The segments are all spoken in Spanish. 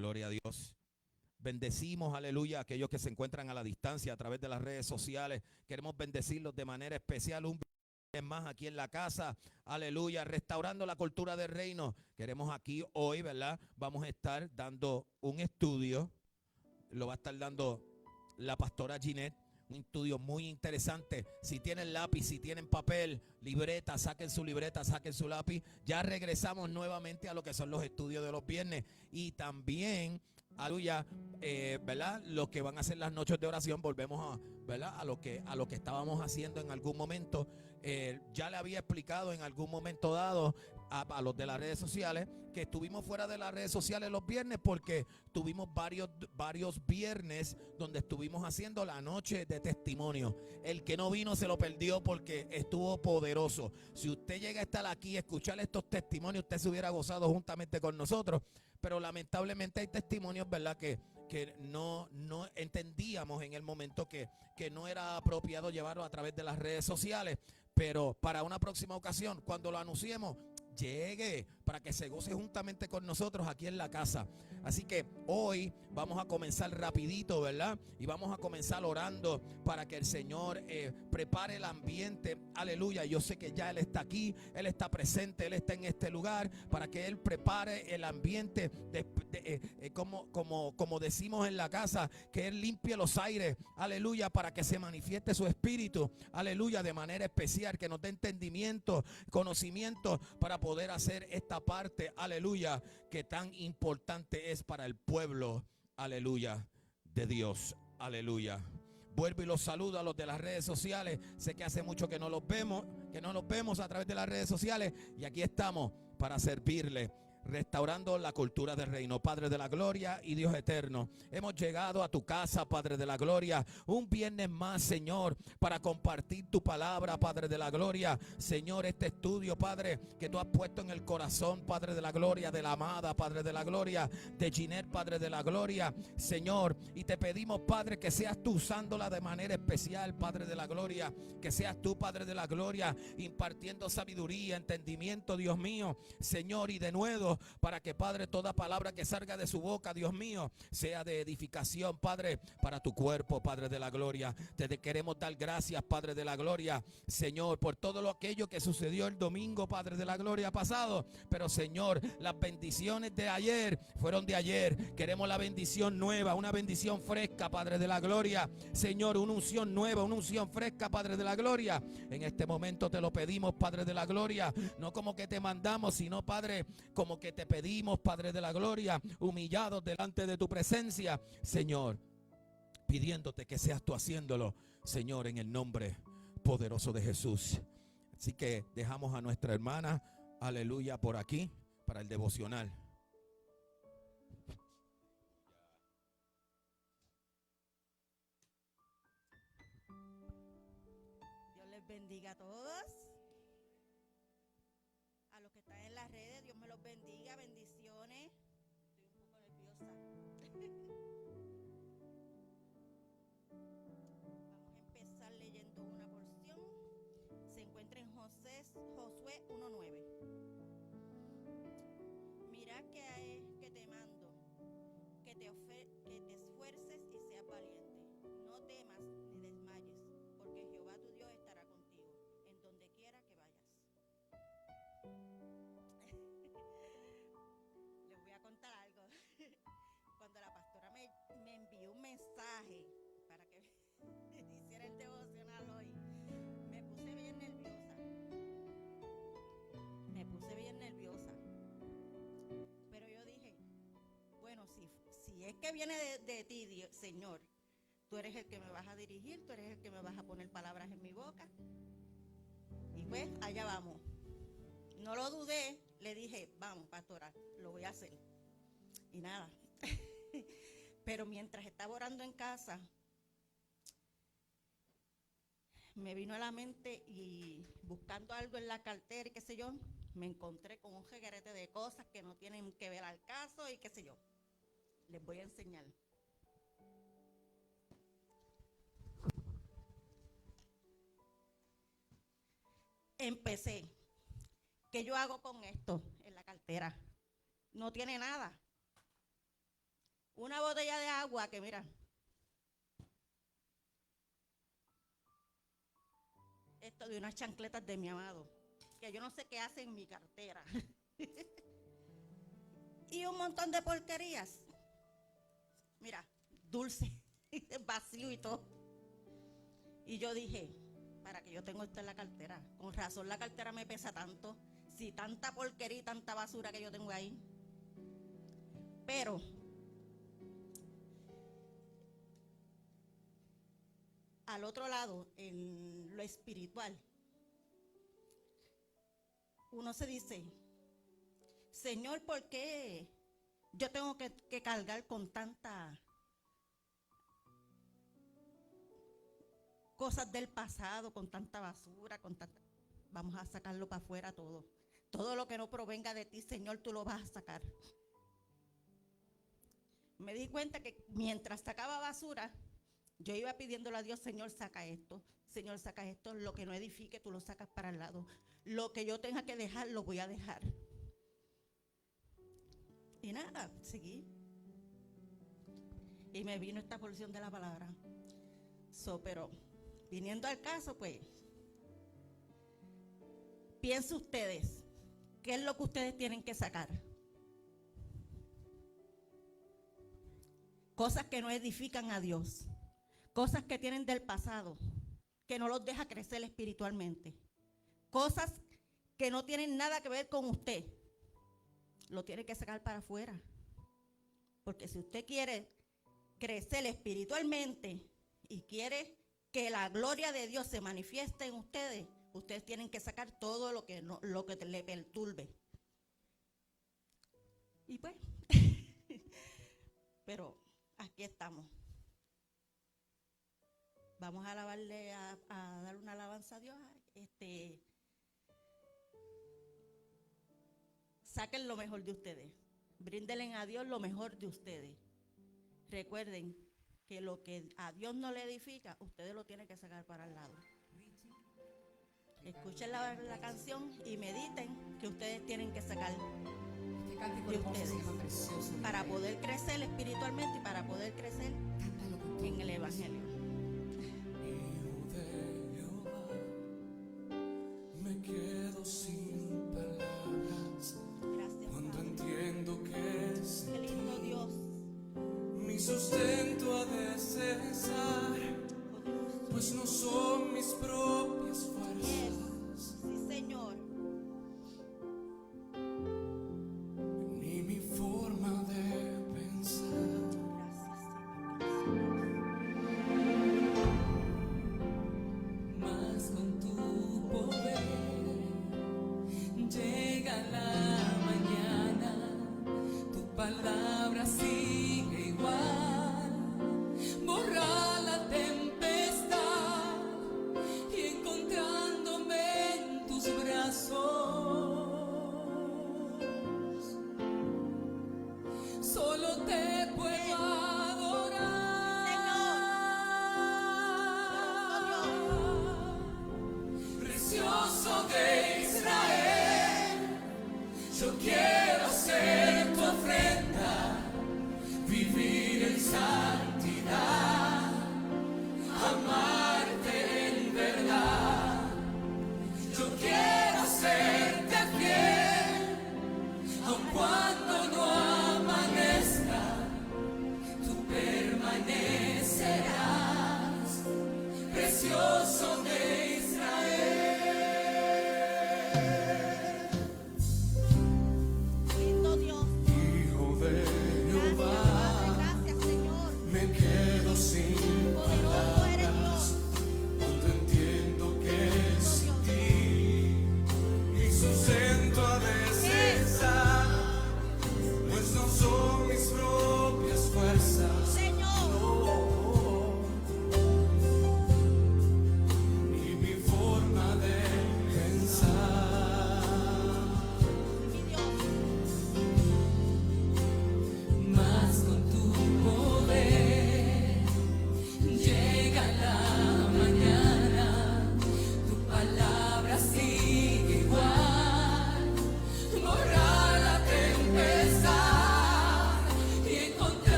Gloria a Dios. Bendecimos, aleluya, a aquellos que se encuentran a la distancia a través de las redes sociales. Queremos bendecirlos de manera especial un viernes más aquí en la casa, aleluya, restaurando la cultura del reino. Queremos aquí hoy, ¿verdad? Vamos a estar dando un estudio, lo va a estar dando la pastora Ginette. Un estudio muy interesante. Si tienen lápiz, si tienen papel, libreta, saquen su libreta, saquen su lápiz. Ya regresamos nuevamente a lo que son los estudios de los viernes. Y también, aleluya, ¿verdad? Los que van a hacer las noches de oración, volvemos a, ¿verdad? A lo que estábamos haciendo en algún momento. Ya le había explicado en algún momento dado a los de las redes sociales que estuvimos fuera de las redes sociales los viernes porque tuvimos varios viernes donde estuvimos haciendo la noche de testimonio. El que no vino se lo perdió porque estuvo poderoso. Si usted llega a estar aquí y escuchar estos testimonios, usted se hubiera gozado juntamente con nosotros. Pero lamentablemente hay testimonios, ¿verdad? Que no entendíamos en el momento que no era apropiado llevarlo a través de las redes sociales. Pero para una próxima ocasión, cuando lo anunciemos, llegue para que se goce juntamente con nosotros aquí en la casa. Así que hoy vamos a comenzar rapidito, ¿verdad? Y vamos a comenzar orando para que el Señor prepare el ambiente. Aleluya. Yo sé que ya Él está aquí, Él está presente, Él está en este lugar, para que Él prepare el ambiente como decimos en la casa, que Él limpie los aires. Aleluya, para que se manifieste su espíritu. Aleluya, de manera especial, que nos dé entendimiento, conocimiento para poder hacer esta parte, aleluya, que tan importante es para el pueblo, aleluya, de Dios, aleluya. Vuelvo y los saludo a los de las redes sociales. Sé que hace mucho que no los vemos a través de las redes sociales, y aquí estamos para servirle, restaurando la cultura del reino. Padre de la gloria y Dios eterno, hemos llegado a tu casa, Padre de la gloria, un viernes más, Señor, para compartir tu palabra, Padre de la gloria. Señor, este estudio, Padre, que tú has puesto en el corazón, Padre de la gloria, de la amada, Padre de la gloria, de Ginette, Padre de la gloria, Señor, y te pedimos, Padre, que seas tú usándola de manera especial, Padre de la gloria, que seas tú, Padre de la gloria, impartiendo sabiduría, entendimiento, Dios mío, Señor, y de nuevo, para que, Padre, toda palabra que salga de su boca, Dios mío, sea de edificación, Padre, para tu cuerpo, Padre de la gloria. Te queremos dar gracias, Padre de la gloria, Señor, por todo aquello que sucedió el domingo, Padre de la gloria pasado. Pero, Señor, las bendiciones de ayer fueron de ayer. Queremos la bendición nueva, una bendición fresca, Padre de la gloria, Señor, una unción nueva, una unción fresca, Padre de la gloria. En este momento te lo pedimos, Padre de la gloria, no como que te mandamos, sino, Padre, como que te pedimos, Padre de la gloria, humillados delante de tu presencia, Señor, pidiéndote que seas tú haciéndolo, Señor, en el nombre poderoso de Jesús. Así que dejamos a nuestra hermana, aleluya, por aquí para el devocional. Dios les bendiga a todos. A los que están en las redes, Dios me los bendiga, bendiciones. Estoy un poco nerviosa. Vamos a empezar leyendo una porción. Se encuentra en Josué 1:9. Mira que te mando, que te esfuerces y seas valiente. No temas ni desmayes, porque Jehová tu Dios estará contigo en donde quiera que vayas. Les voy a contar algo. Cuando la pastora me envió un mensaje para que hiciera el devocional hoy, me puse bien nerviosa. Pero yo dije, bueno, si es que viene de ti, Dios, Señor, tú eres el que me vas a dirigir, tú eres el que me vas a poner palabras en mi boca. Y pues, allá vamos. No lo dudé, le dije, vamos, pastora, lo voy a hacer. Y nada. Pero mientras estaba orando en casa, me vino a la mente y buscando algo en la cartera y qué sé yo, me encontré con un reguerete de cosas que no tienen que ver al caso y qué sé yo. Les voy a enseñar. Empecé. ¿Qué yo hago con esto en la cartera? No tiene nada. botella de agua que mira. Esto de unas chancletas de mi amado, que yo no sé qué hace en mi cartera. Y un montón de porquerías. Mira, dulce, vacío y todo. Y yo dije, para que yo tengo esto en la cartera. Con razón la cartera me pesa tanto. Si tanta porquería y tanta basura que yo tengo ahí. Pero al otro lado, en lo espiritual, uno se dice, Señor, ¿por qué yo tengo que cargar con tantas cosas del pasado, con tanta basura, con tanta... Vamos a sacarlo para afuera todo. Todo lo que no provenga de ti, Señor, tú lo vas a sacar. Me di cuenta que mientras sacaba basura, yo iba pidiéndole a Dios, Señor, saca esto. Señor, saca esto. Lo que no edifique, tú lo sacas para el lado. Lo que yo tenga que dejar, lo voy a dejar. Y nada, seguí. Y me vino esta porción de la palabra. Pero viniendo al caso, pues, piensen ustedes, ¿qué es lo que ustedes tienen que sacar? Cosas que no edifican a Dios. Cosas que tienen del pasado, que no los deja crecer espiritualmente. Cosas que no tienen nada que ver con usted. Lo tiene que sacar para afuera. Porque si usted quiere crecer espiritualmente y quiere que la gloria de Dios se manifieste en ustedes, ustedes tienen que sacar todo lo que le perturbe. Y pues, pero aquí estamos. Vamos a alabarle, a dar una alabanza a Dios. Saquen lo mejor de ustedes. Bríndenle a Dios lo mejor de ustedes. Recuerden que lo que a Dios no le edifica, ustedes lo tienen que sacar para el lado. Escuchen la canción y mediten que ustedes tienen que sacar de ustedes para poder crecer espiritualmente y para poder crecer en el Evangelio. Me quedo sin palabras. Gracias, Cuando Padre. entiendo que es Qué lindo Dios. mi sustento ha de cesar, pues no son mis propias fuerzas, Sí, Señor. ni mi forma de pensar. Gracias, Señor. Mas con tu poder llega la mañana, tu palabra sigue igual, borra la tempestad y encontrándome en tus brazos, solo te puedo adorar. Precioso de Israel, yo quiero ser tu ofrenda, vivir en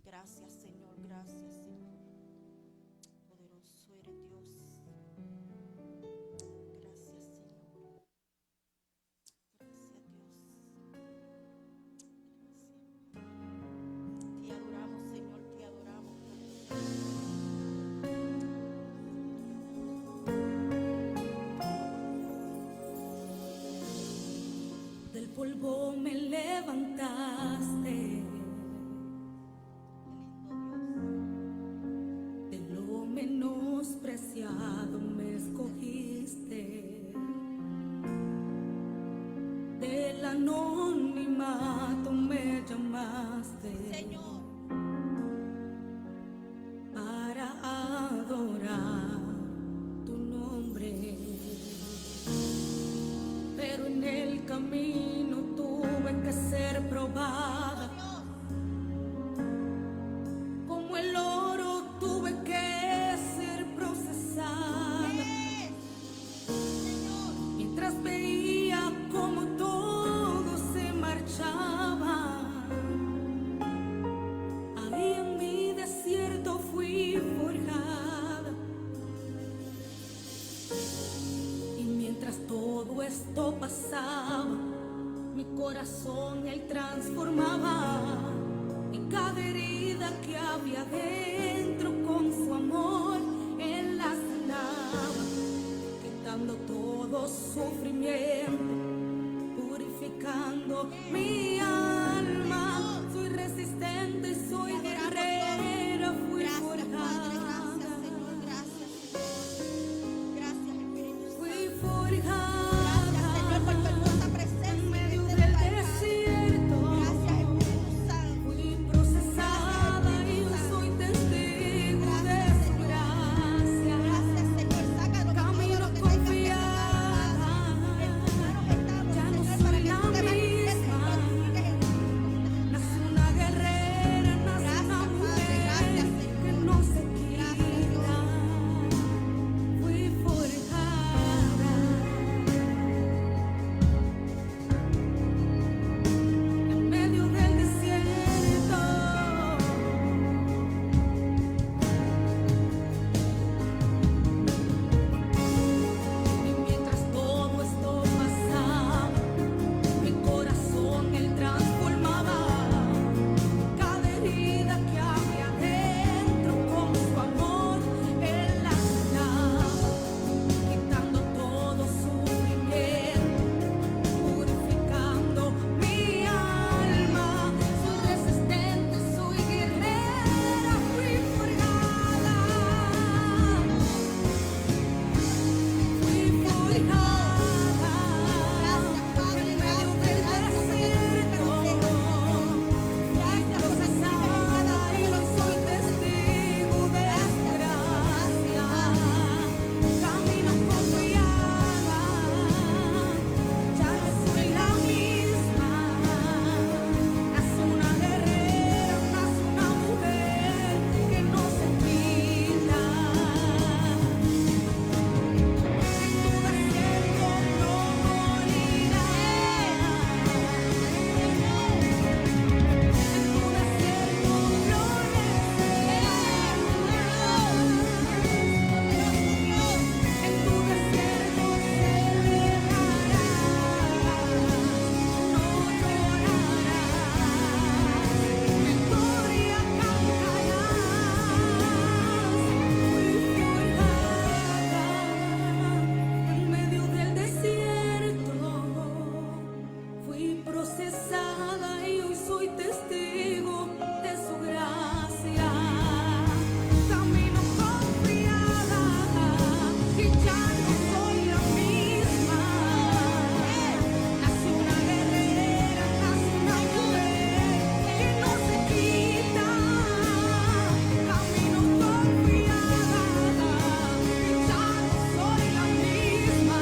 Gracias, Señor, gracias, Señor. Poderoso eres Dios. Gracias, Señor. Gracias, Dios. Gracias. Te adoramos, Señor, te adoramos. Del polvo me levantaste, de lo menospreciado me escogiste, del anonimato me llamaste, Señor, para adorar tu nombre. Pero en el camino tuve que ser probada, como el oro tuve que ser procesada. Mientras veía como todo se marchaba, ahí en mi desierto fui forjada. Y mientras todo esto pasaba, mi corazón él transformaba, y cada herida que había dentro con su amor él la sanaba, quitando todo sufrimiento, purificando mi alma. Soy resistente, soy guerrera, fui gracias, Padre, forjada. gracias, Señor, gracias, Señor. Gracias, Espíritu Santo. Fui forjada. Gracias, Señor, por tu hermosa presencia En medio en este del lugar, Padre. desierto, Gracias, Espíritu Santo. fui procesada y yo soy testigo de su gracia. Gracias, Señor. Sácalo de todo Camino lo que tengas que confiada, sacar. En tus manos estamos, ya no Señor, soy para que la tú te manifiestes y misma. glorifiques en nosotros. Nace una guerrera, nace Gracias, una Padre, mujer gracias, que Señor. no se Gracias, quita. Fui forjada. En medio del desierto, y mientras todo esto pasaba, mi corazón él transformaba, cada herida que había dentro con su amor él la sanaba, quitando todo sufrimiento, purificando mi alma. Soy resistente, soy guerrera, fui forjada. Fui forjada. Gracias, Padre, En medio gracias, del gracias, Señor, por tu desierto, Gracias por procesada y yo soy testigo de su gracia. Camino confiada, ya no soy la misma. Nace una guerrera, nace una mujer que no se quita. En tu desierto no morirás. En medio del desierto fui procesada y hoy soy testigo de su gracia. Camino confiada y ya no soy la misma. Nace una guerrera, nace una mujer que no se quita. Camino confiada y ya no soy la misma.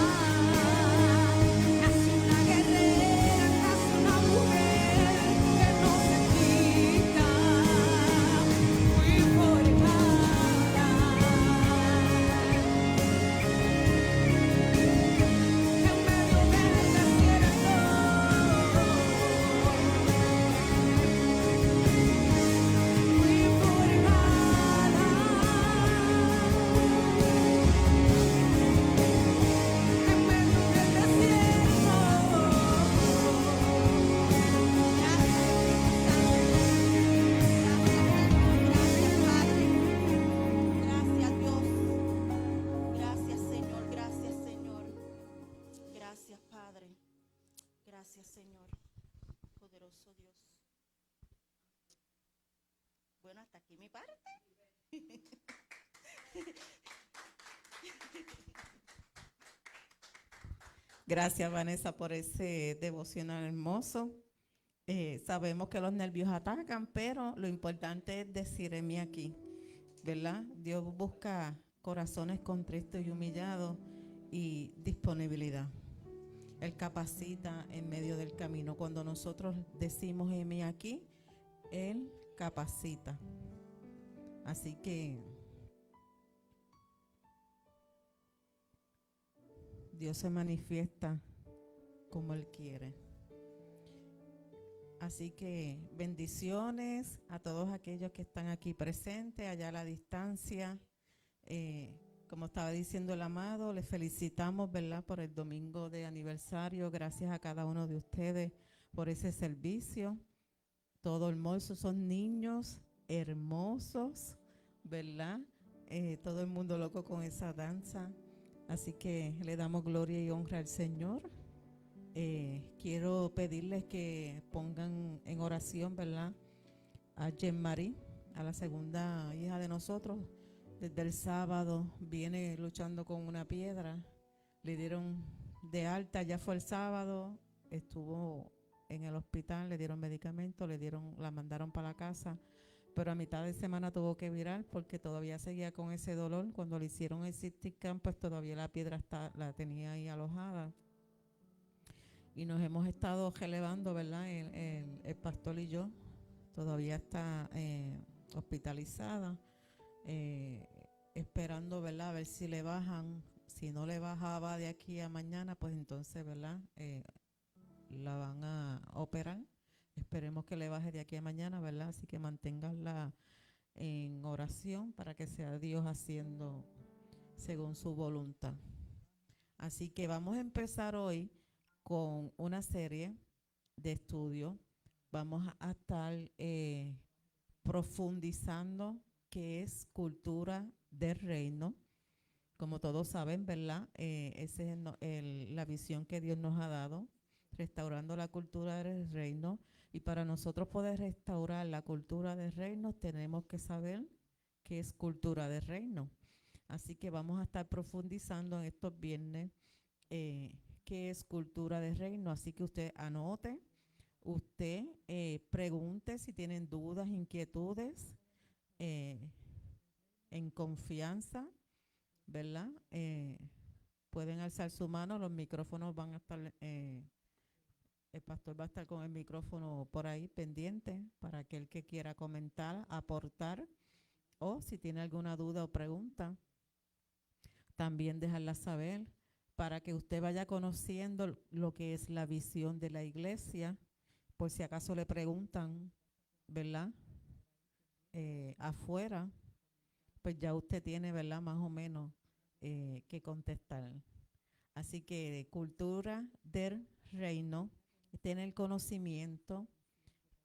Nace una guerrera, nace una mujer que no se quita. Señor, poderoso Dios. Bueno, hasta aquí mi parte. Gracias, Vanessa, por ese devocional hermoso. Sabemos que los nervios atacan, pero lo importante es decir en mí aquí, ¿verdad? Dios busca corazones contritos y humillados y disponibilidad. Él capacita en medio del camino. Cuando nosotros decimos en mí aquí, Él capacita. Así que Dios se manifiesta como Él quiere. Así que bendiciones a todos aquellos que están aquí presentes, allá a la distancia. Como estaba diciendo el amado, les felicitamos, ¿verdad?, por el domingo de aniversario. Gracias a cada uno de ustedes por ese servicio. Todo hermoso, son niños hermosos, ¿verdad? Todo el mundo loco con esa danza. Así que le damos gloria y honra al Señor. Quiero pedirles que pongan en oración, ¿verdad?, a Jean-Marie, a la segunda hija de nosotros. Desde el sábado viene luchando con una piedra. Le dieron de alta, ya fue el sábado, estuvo en el hospital, le dieron medicamentos, la mandaron para la casa, pero a mitad de semana tuvo que virar porque todavía seguía con ese dolor. Cuando le hicieron el CT scan, pues todavía la piedra la tenía ahí alojada. Y nos hemos estado relevando, ¿verdad? El pastor y yo. Todavía está hospitalizada, esperando, ¿verdad?, a ver si le bajan. Si no le bajaba de aquí a mañana, pues entonces, ¿verdad?, la van a operar. Esperemos que le baje de aquí a mañana, ¿verdad? Así que manténganla en oración para que sea Dios haciendo según su voluntad. Así que vamos a empezar hoy con una serie de estudios. Vamos a estar profundizando qué es cultura del reino. Como todos saben, ¿verdad? Esa es la visión que Dios nos ha dado, restaurando la cultura del reino. Y para nosotros poder restaurar la cultura del reino, tenemos que saber qué es cultura del reino. Así que vamos a estar profundizando en estos viernes qué es cultura del reino. Así que usted anote, usted pregunte si tienen dudas, inquietudes, en confianza, ¿verdad? Pueden alzar su mano, los micrófonos van a estar, el pastor va a estar con el micrófono por ahí pendiente para aquel que quiera comentar, aportar, o si tiene alguna duda o pregunta, también dejarla saber para que usted vaya conociendo lo que es la visión de la iglesia, por si acaso le preguntan, ¿verdad?, afuera, pues ya usted tiene, ¿verdad?, más o menos que contestar. Así que cultura del reino tiene el conocimiento,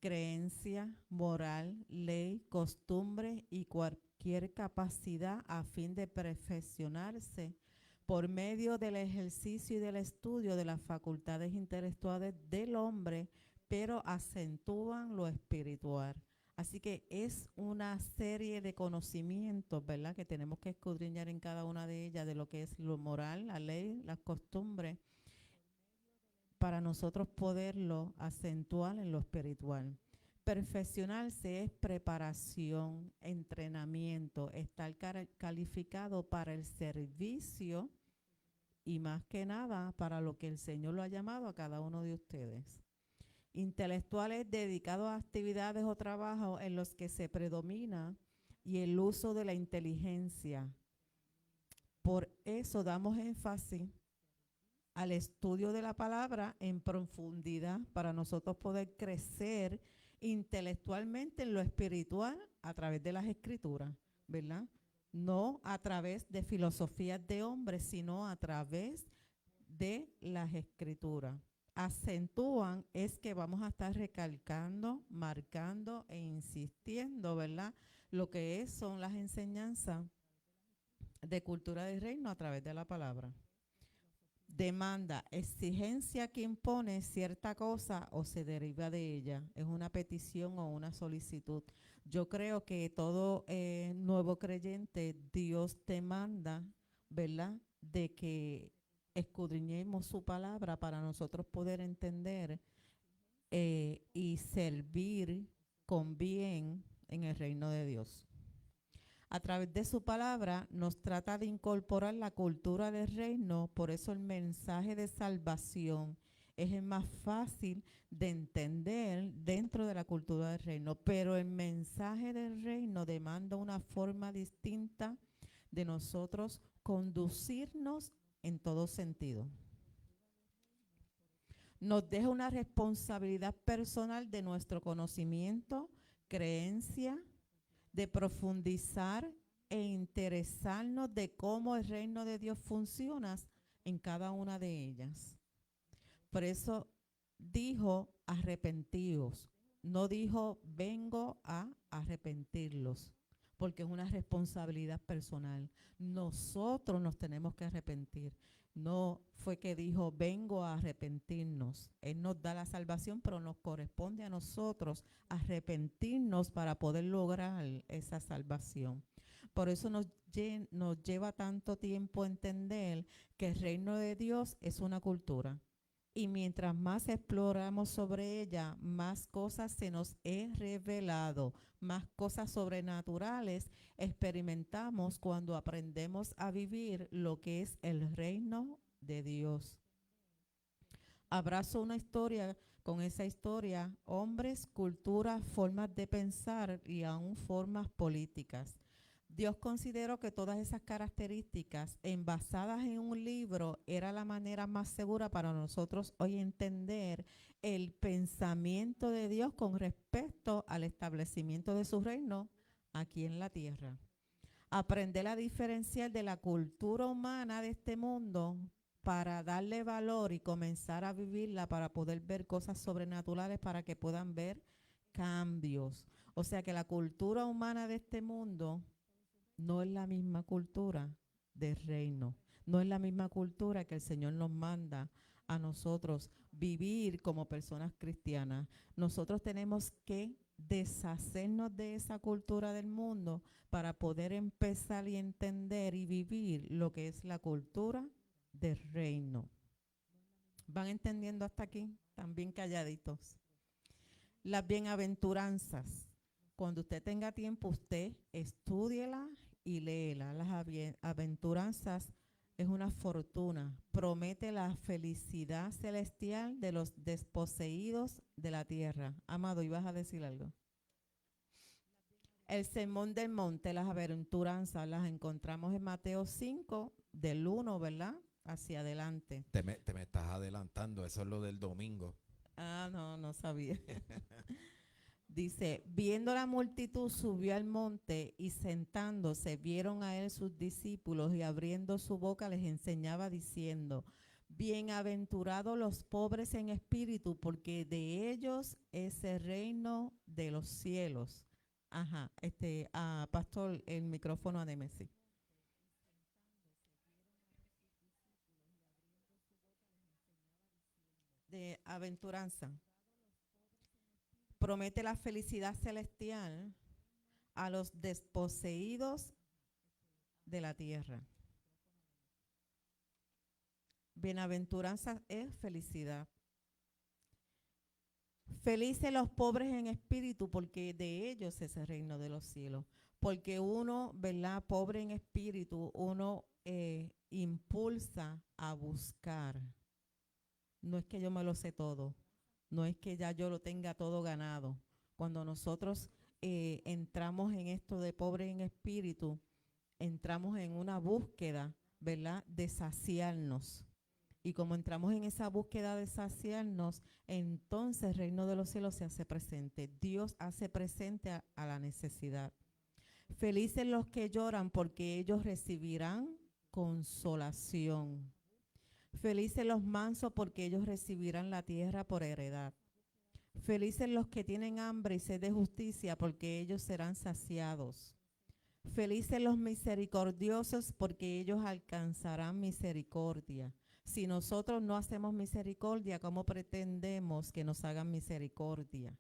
creencia, moral, ley, costumbre y cualquier capacidad a fin de perfeccionarse por medio del ejercicio y del estudio de las facultades intelectuales del hombre, pero acentúan lo espiritual. Así que es una serie de conocimientos, ¿verdad?, que tenemos que escudriñar en cada una de ellas, de lo que es lo moral, la ley, las costumbres, para nosotros poderlo acentuar en lo espiritual. Perfeccionarse es preparación, entrenamiento, estar calificado para el servicio y más que nada para lo que el Señor lo ha llamado a cada uno de ustedes. Intelectuales dedicados a actividades o trabajos en los que se predomina y el uso de la inteligencia. Por eso damos énfasis al estudio de la palabra en profundidad para nosotros poder crecer intelectualmente en lo espiritual a través de las escrituras, ¿verdad? No a través de filosofías de hombres, sino a través de las escrituras. Acentúan es que vamos a estar recalcando, marcando e insistiendo, ¿verdad?, lo que son las enseñanzas de cultura del reino a través de la palabra. demanda, exigencia que impone cierta cosa o se deriva de ella. Es una petición o una solicitud. Yo creo que todo nuevo creyente, Dios te manda, ¿verdad? De que escudriñemos su palabra para nosotros poder entender y servir con bien en el reino de Dios. A través de su palabra nos trata de incorporar la cultura del reino, por eso el mensaje de salvación es el más fácil de entender dentro de la cultura del reino, pero el mensaje del reino demanda una forma distinta de nosotros conducirnos en todo sentido. Nos deja una responsabilidad personal de nuestro conocimiento, creencia, de profundizar e interesarnos de cómo el reino de Dios funciona en cada una de ellas. Por eso dijo arrepentíos, no dijo vengo a arrepentirlos, porque es una responsabilidad personal. Nosotros nos tenemos que arrepentir. No fue que dijo vengo a arrepentirnos. Él nos da la salvación, pero nos corresponde a nosotros arrepentirnos para poder lograr esa salvación. Por eso nos lleva tanto tiempo entender que el reino de Dios es una cultura. Y mientras más exploramos sobre ella, más cosas se nos es revelado, más cosas sobrenaturales experimentamos cuando aprendemos a vivir lo que es el reino de Dios. Abrazo una historia, con esa historia, hombres, culturas, formas de pensar y aún formas políticas. Dios consideró que todas esas características envasadas en un libro era la manera más segura para nosotros hoy entender el pensamiento de Dios con respecto al establecimiento de su reino aquí en la tierra. Aprender a diferenciar de la cultura humana de este mundo para darle valor y comenzar a vivirla para poder ver cosas sobrenaturales para que puedan ver cambios. O sea que la cultura humana de este mundo no es la misma cultura del reino, no es la misma cultura que el Señor nos manda a nosotros vivir como personas cristianas. Nosotros tenemos que deshacernos de esa cultura del mundo para poder empezar y entender y vivir lo que es la cultura del reino. ¿Van entendiendo hasta aquí? También calladitos. Las bienaventuranzas. Cuando usted tenga tiempo, usted estúdiela y léela. Las aventuranzas es una fortuna. Promete la felicidad celestial de los desposeídos de la tierra. Amado, ¿ibas a decir algo? El sermón del monte, las aventuranzas, las encontramos en Mateo 5, del 1, ¿verdad? Hacia adelante. Te me estás adelantando, eso es lo del domingo. Ah, no sabía. Dice, viendo la multitud subió al monte y sentándose vieron a él sus discípulos y abriendo su boca les enseñaba diciendo, bienaventurados los pobres en espíritu porque de ellos es el reino de los cielos. Ajá, pastor, el micrófono a Nemesi. De aventuranza. Promete la felicidad celestial a los desposeídos de la tierra. Bienaventuranza es felicidad. Felices los pobres en espíritu, porque de ellos es el reino de los cielos. Porque uno, ¿verdad? Pobre en espíritu, uno impulsa a buscar. No es que yo me lo sé todo. No es que ya yo lo tenga todo ganado. Cuando nosotros entramos en esto de pobre en espíritu, entramos en una búsqueda, ¿verdad? De saciarnos. Y como entramos en esa búsqueda de saciarnos, entonces el reino de los cielos se hace presente. Dios hace presente a la necesidad. Felices los que lloran porque ellos recibirán consolación. Felices los mansos porque ellos recibirán la tierra por heredad. Felices los que tienen hambre y sed de justicia porque ellos serán saciados. Felices los misericordiosos porque ellos alcanzarán misericordia. Si nosotros no hacemos misericordia, ¿cómo pretendemos que nos hagan misericordia?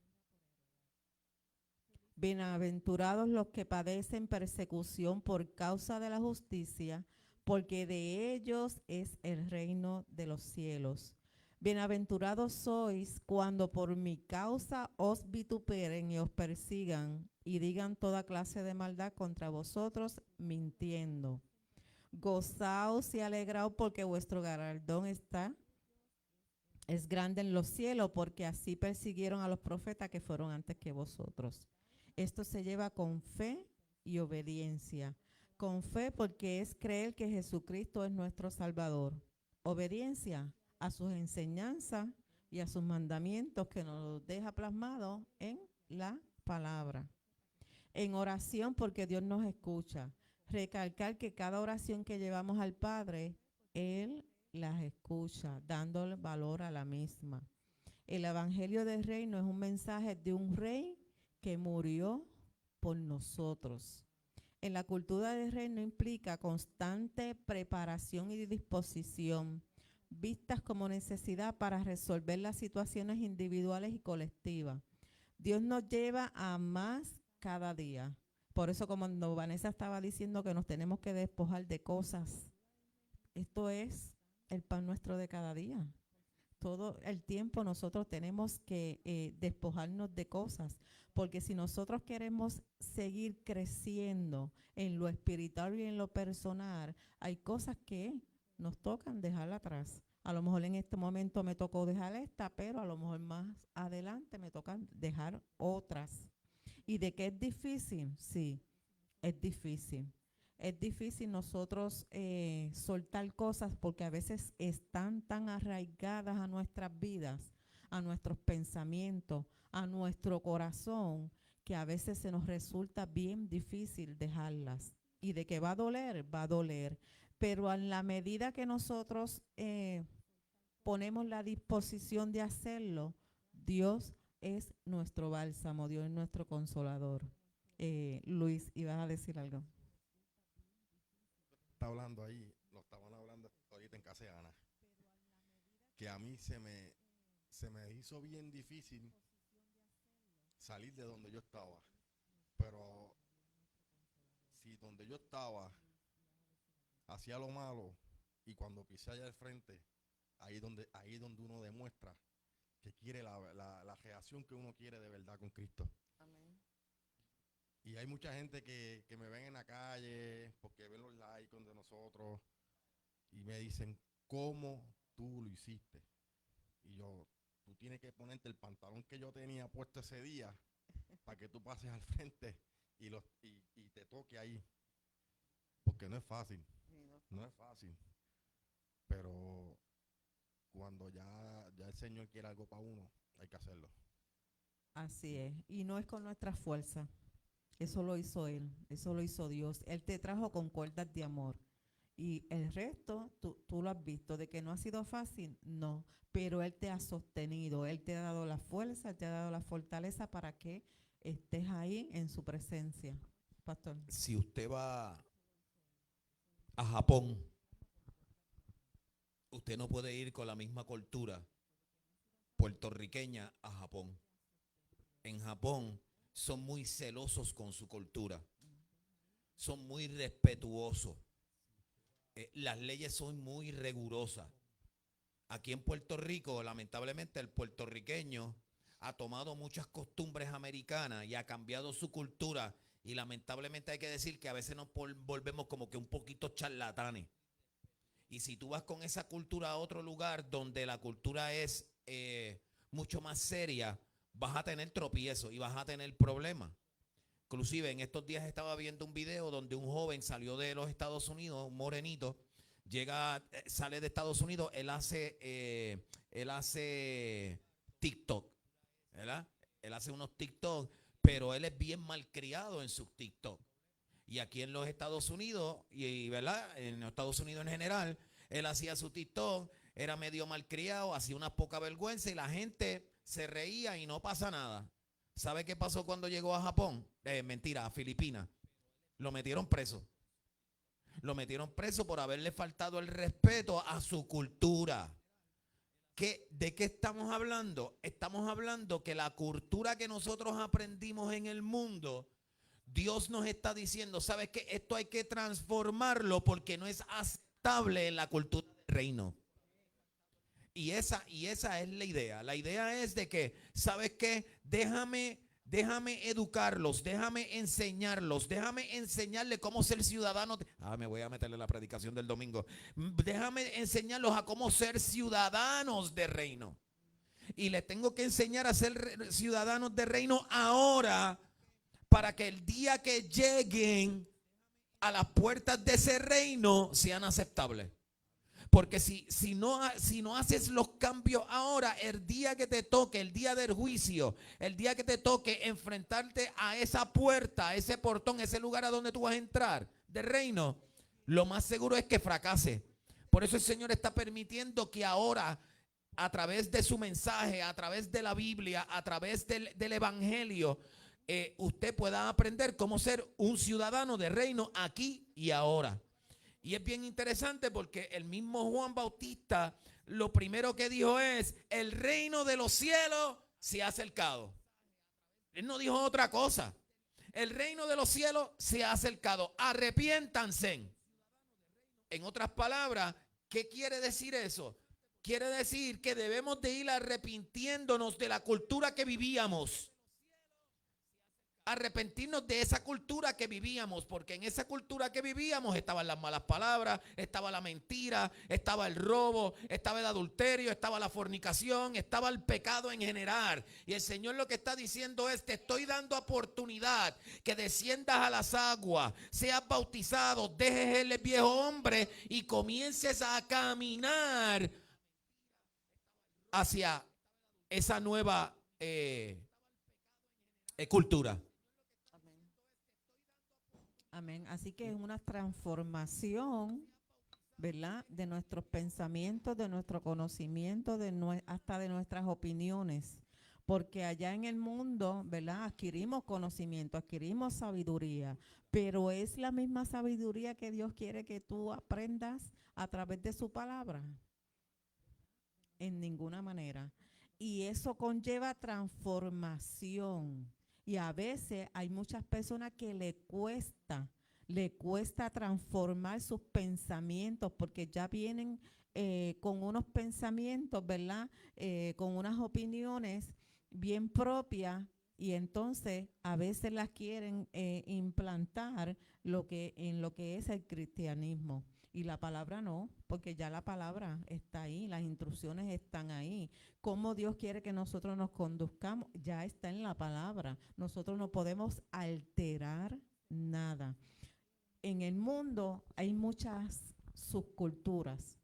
Bienaventurados los que padecen persecución por causa de la justicia, porque de ellos es el reino de los cielos. Bienaventurados sois cuando por mi causa os vituperen y os persigan y digan toda clase de maldad contra vosotros, mintiendo. Gozaos y alegraos porque vuestro galardón es grande en los cielos, porque así persiguieron a los profetas que fueron antes que vosotros. Esto se lleva con fe y obediencia. Con fe porque es creer que Jesucristo es nuestro Salvador. Obediencia a sus enseñanzas y a sus mandamientos que nos deja plasmados en la palabra. En oración porque Dios nos escucha. Recalcar que cada oración que llevamos al Padre, Él las escucha, dándole valor a la misma. El Evangelio del Reino es un mensaje de un rey que murió por nosotros. En la cultura del reino implica constante preparación y disposición, vistas como necesidad para resolver las situaciones individuales y colectivas. Dios nos lleva a más cada día. Por eso, como Vanessa estaba diciendo que nos tenemos que despojar de cosas, esto es el pan nuestro de cada día. Todo el tiempo nosotros tenemos que despojarnos de cosas, porque si nosotros queremos seguir creciendo en lo espiritual y en lo personal, hay cosas que nos tocan dejar atrás. A lo mejor en este momento me tocó dejar esta, pero a lo mejor más adelante me toca dejar otras. ¿Y de qué es difícil? Sí, es difícil. Es difícil nosotros soltar cosas porque a veces están tan arraigadas a nuestras vidas, a nuestros pensamientos, a nuestro corazón, que a veces se nos resulta bien difícil dejarlas. Y de que va a doler, va a doler. Pero en la medida que nosotros ponemos la disposición de hacerlo, Dios es nuestro bálsamo, Dios es nuestro consolador. Luis, ¿ibas a decir algo? Está hablando ahí, lo estaban hablando ahorita en casa de Ana, que a mí se me hizo bien difícil salir de donde yo estaba, pero si donde yo estaba hacía lo malo y cuando pisé allá al frente, ahí es donde uno demuestra que quiere la reacción que uno quiere de verdad con Cristo. Amén. Y hay mucha gente que me ven en la calle porque ven los likes de nosotros y me dicen, ¿cómo tú lo hiciste? Y yo, tú tienes que ponerte el pantalón que yo tenía puesto ese día para que tú pases al frente y te toque ahí. Porque no es fácil, no es fácil. Pero cuando ya el Señor quiere algo para uno, hay que hacerlo. Así es. Y no es con nuestra fuerza. Eso lo hizo Él, eso lo hizo Dios. Él te trajo con cuerdas de amor. Y el resto, tú lo has visto. De que no ha sido fácil, no. Pero Él te ha sostenido, Él te ha dado la fuerza, Él te ha dado la fortaleza para que estés ahí en su presencia. Pastor. Si usted va a Japón, usted no puede ir con la misma cultura puertorriqueña a Japón. En Japón son muy celosos con su cultura, son muy respetuosos, las leyes son muy rigurosas. Aquí en Puerto Rico, lamentablemente, el puertorriqueño ha tomado muchas costumbres americanas y ha cambiado su cultura, y lamentablemente hay que decir que a veces nos volvemos como que un poquito charlatanes. Y si tú vas con esa cultura a otro lugar donde la cultura es mucho más seria, vas a tener tropiezos y vas a tener problemas. Inclusive en estos días estaba viendo un video donde un joven salió de los Estados Unidos, un morenito, sale de Estados Unidos, él hace TikTok, ¿verdad? Él hace unos TikTok, pero él es bien malcriado en sus TikTok. Y aquí en los Estados Unidos, ¿verdad? En los Estados Unidos en general, él hacía su TikTok, era medio malcriado, hacía una poca vergüenza y la gente se reía y no pasa nada. ¿Sabe qué pasó cuando llegó a Japón? Mentira, a Filipinas. Lo metieron preso. Lo metieron preso por haberle faltado el respeto a su cultura. ¿De qué estamos hablando? Estamos hablando que la cultura que nosotros aprendimos en el mundo, Dios nos está diciendo, ¿sabes qué? Esto hay que transformarlo porque no es aceptable en la cultura del reino. Y esa es la idea. La idea es de que, ¿sabes qué? Déjame educarlos, déjame enseñarlos, déjame enseñarles cómo ser ciudadanos. Me voy a meterle la predicación del domingo. Déjame enseñarlos a cómo ser ciudadanos de reino. Y les tengo que enseñar a ser ciudadanos de reino ahora, para que el día que lleguen a las puertas de ese reino sean aceptables. Porque si no haces los cambios ahora, el día que te toque, el día del juicio, el día que te toque enfrentarte a esa puerta, a ese portón, ese lugar a donde tú vas a entrar del reino, lo más seguro es que fracase. Por eso el Señor está permitiendo que ahora, a través de su mensaje, a través de la Biblia, a través del Evangelio, usted pueda aprender cómo ser un ciudadano de reino aquí y ahora. Y es bien interesante porque el mismo Juan Bautista lo primero que dijo es: el reino de los cielos se ha acercado. Él no dijo otra cosa. El reino de los cielos se ha acercado. Arrepiéntanse. En otras palabras, ¿qué quiere decir eso? Quiere decir que debemos de ir arrepintiéndonos de la cultura que vivíamos. Arrepentirnos de esa cultura que vivíamos, porque en esa cultura que vivíamos estaban las malas palabras, estaba la mentira, estaba el robo, estaba el adulterio, estaba la fornicación, estaba el pecado en general. Y el Señor lo que está diciendo es: te estoy dando oportunidad que desciendas a las aguas, seas bautizado, dejes el viejo hombre y comiences a caminar hacia esa nueva cultura. Amén. Así que es una transformación, ¿verdad? De nuestros pensamientos, de nuestro conocimiento, hasta de nuestras opiniones. Porque allá en el mundo, ¿verdad? Adquirimos conocimiento, adquirimos sabiduría, pero es la misma sabiduría que Dios quiere que tú aprendas a través de su palabra. En ninguna manera. Y eso conlleva transformación. Y a veces hay muchas personas que le cuesta transformar sus pensamientos, porque ya vienen con unos pensamientos, ¿verdad? Con unas opiniones bien propias, y entonces a veces las quieren implantar en lo que es el cristianismo. Y la palabra no, porque ya la palabra está ahí, las instrucciones están ahí. Cómo Dios quiere que nosotros nos conduzcamos, ya está en la palabra. Nosotros no podemos alterar nada. En el mundo hay muchas subculturas.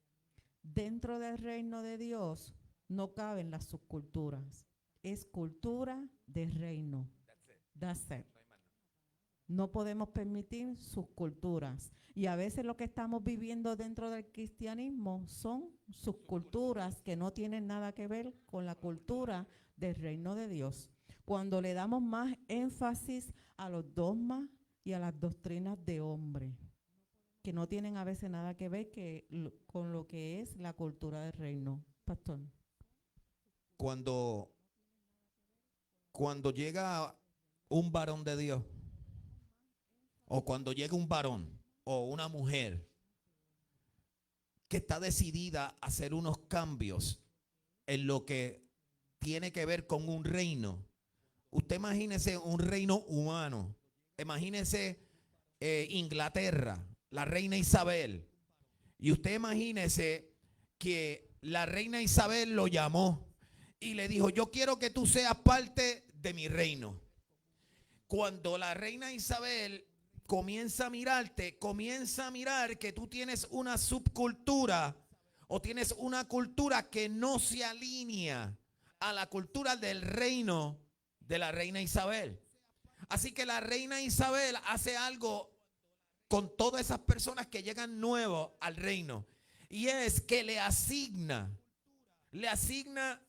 Dentro del reino de Dios no caben las subculturas. Es cultura de reino. That's it. No podemos permitir subculturas. Y a veces lo que estamos viviendo dentro del cristianismo son subculturas que no tienen nada que ver con la cultura del reino de Dios. Cuando le damos más énfasis a los dogmas y a las doctrinas de hombre, que no tienen a veces nada que ver con lo que es la cultura del reino. Pastor. Cuando llega un varón de Dios, o cuando llega un varón o una mujer que está decidida a hacer unos cambios en lo que tiene que ver con un reino. Usted imagínese un reino humano. Imagínese Inglaterra, la reina Isabel. Y usted imagínese que la reina Isabel lo llamó y le dijo: yo quiero que tú seas parte de mi reino. Cuando la reina Isabel comienza a mirarte, comienza a mirar que tú tienes una subcultura o tienes una cultura que no se alinea a la cultura del reino de la reina Isabel. Así que la reina Isabel hace algo con todas esas personas que llegan nuevos al reino, y es que le asigna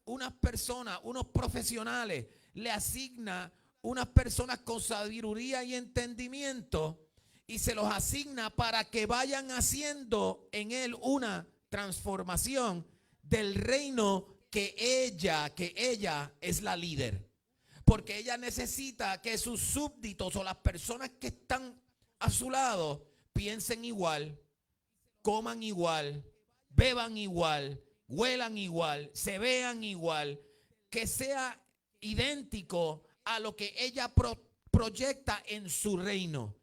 unas personas, unos profesionales, le asigna unas personas con sabiduría y entendimiento, y se los asigna para que vayan haciendo en él una transformación del reino que ella es la líder. Porque ella necesita que sus súbditos o las personas que están a su lado piensen igual, coman igual, beban igual, huelan igual, se vean igual, que sea idéntico a lo que ella proyecta en su reino.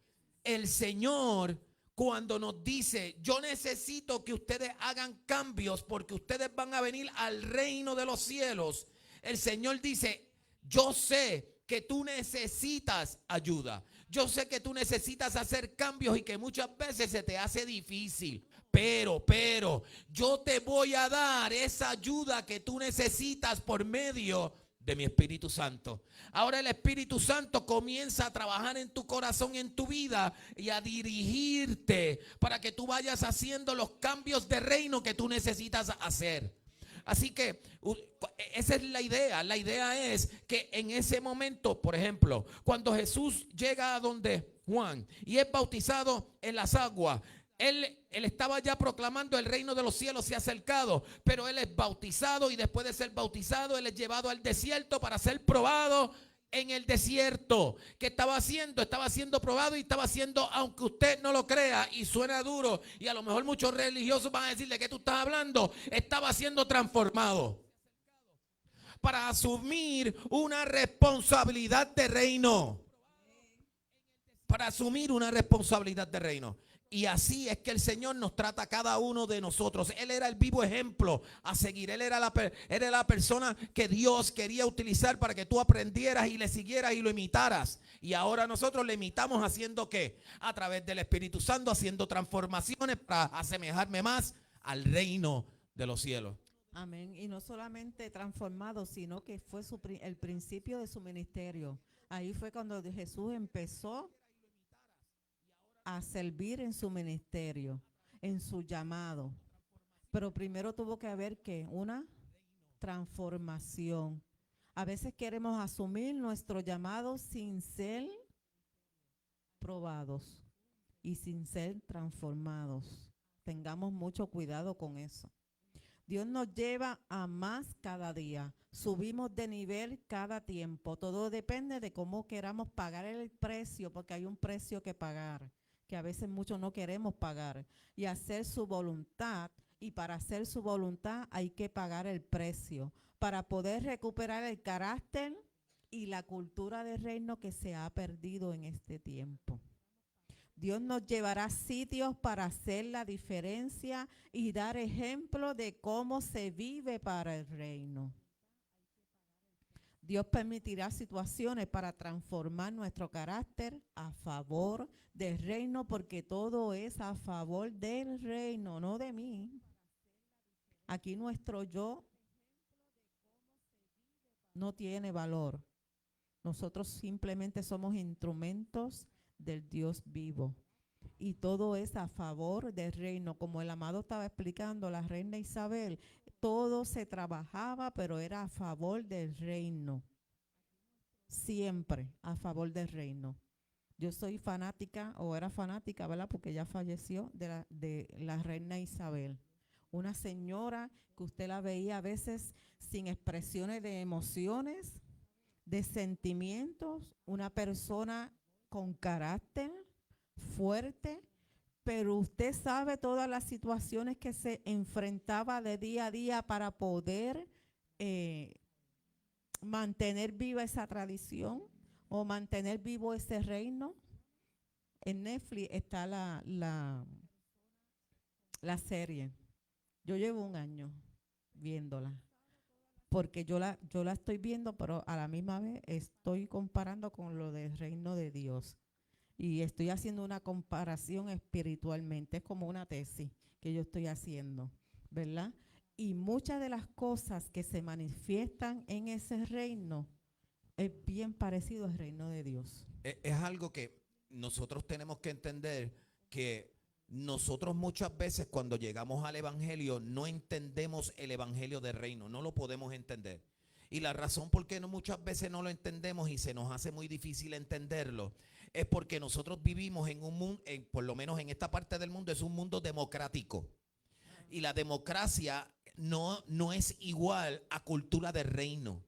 El Señor, cuando nos dice, yo necesito que ustedes hagan cambios porque ustedes van a venir al reino de los cielos, el Señor dice, yo sé que tú necesitas ayuda. Yo sé que tú necesitas hacer cambios y que muchas veces se te hace difícil. Pero, yo te voy a dar esa ayuda que tú necesitas por medio de mi Espíritu Santo. Ahora el Espíritu Santo comienza a trabajar en tu corazón, en tu vida y a dirigirte para que tú vayas haciendo los cambios de reino que tú necesitas hacer. Así que esa es la idea. La idea es que en ese momento, por ejemplo, cuando Jesús llega a donde Juan y es bautizado en las aguas, él estaba ya proclamando el reino de los cielos se ha acercado, pero él es bautizado y después de ser bautizado, él es llevado al desierto para ser probado en el desierto. ¿Qué estaba haciendo? Estaba siendo probado y estaba haciendo, aunque usted no lo crea y suena duro y a lo mejor muchos religiosos van a decirle que tú estás hablando, estaba siendo transformado para asumir una responsabilidad de reino. Para asumir una responsabilidad de reino. Y así es que el Señor nos trata a cada uno de nosotros. Él era el vivo ejemplo a seguir. Él era la persona que Dios quería utilizar para que tú aprendieras y le siguieras y lo imitaras. Y ahora nosotros le imitamos haciendo ¿qué? A través del Espíritu Santo, haciendo transformaciones para asemejarme más al reino de los cielos. Amén. Y no solamente transformado, sino que fue el principio de su ministerio. Ahí fue cuando Jesús empezó a servir en su ministerio, en su llamado. Pero primero tuvo que haber que una transformación. A veces queremos asumir nuestro llamado sin ser probados y sin ser transformados. Tengamos mucho cuidado con eso. Dios nos lleva a más cada día. Subimos de nivel cada tiempo. Todo depende de cómo queramos pagar el precio, porque hay un precio que pagar, que a veces muchos no queremos pagar, y hacer su voluntad. Y para hacer su voluntad hay que pagar el precio, para poder recuperar el carácter y la cultura del reino que se ha perdido en este tiempo. Dios nos llevará a sitios para hacer la diferencia y dar ejemplo de cómo se vive para el reino. Dios permitirá situaciones para transformar nuestro carácter a favor del reino, porque todo es a favor del reino, no de mí. Aquí nuestro yo no tiene valor. Nosotros simplemente somos instrumentos del Dios vivo. Y todo es a favor del reino. Como el amado estaba explicando, la reina Isabel, todo se trabajaba, pero era a favor del reino. Siempre a favor del reino. Yo soy fanática, o era fanática, ¿verdad? Porque ella falleció, de la reina Isabel. Una señora que usted la veía a veces sin expresiones de emociones, de sentimientos, una persona con carácter fuerte, pero usted sabe todas las situaciones que se enfrentaba de día a día para poder mantener viva esa tradición o mantener vivo ese reino. En Netflix está la serie. Yo llevo un año viéndola, porque yo la estoy viendo, pero a la misma vez estoy comparando con lo del reino de Dios. Y estoy haciendo una comparación espiritualmente. Es como una tesis que yo estoy haciendo, ¿verdad? Y muchas de las cosas que se manifiestan en ese reino es bien parecido al reino de Dios. Es algo que nosotros tenemos que entender, que nosotros muchas veces cuando llegamos al evangelio no entendemos el evangelio del reino, no lo podemos entender. Y la razón por qué muchas veces no lo entendemos y se nos hace muy difícil entenderlo es porque nosotros vivimos en un mundo, por lo menos en esta parte del mundo, es un mundo democrático. Y la democracia no es igual a cultura de reino.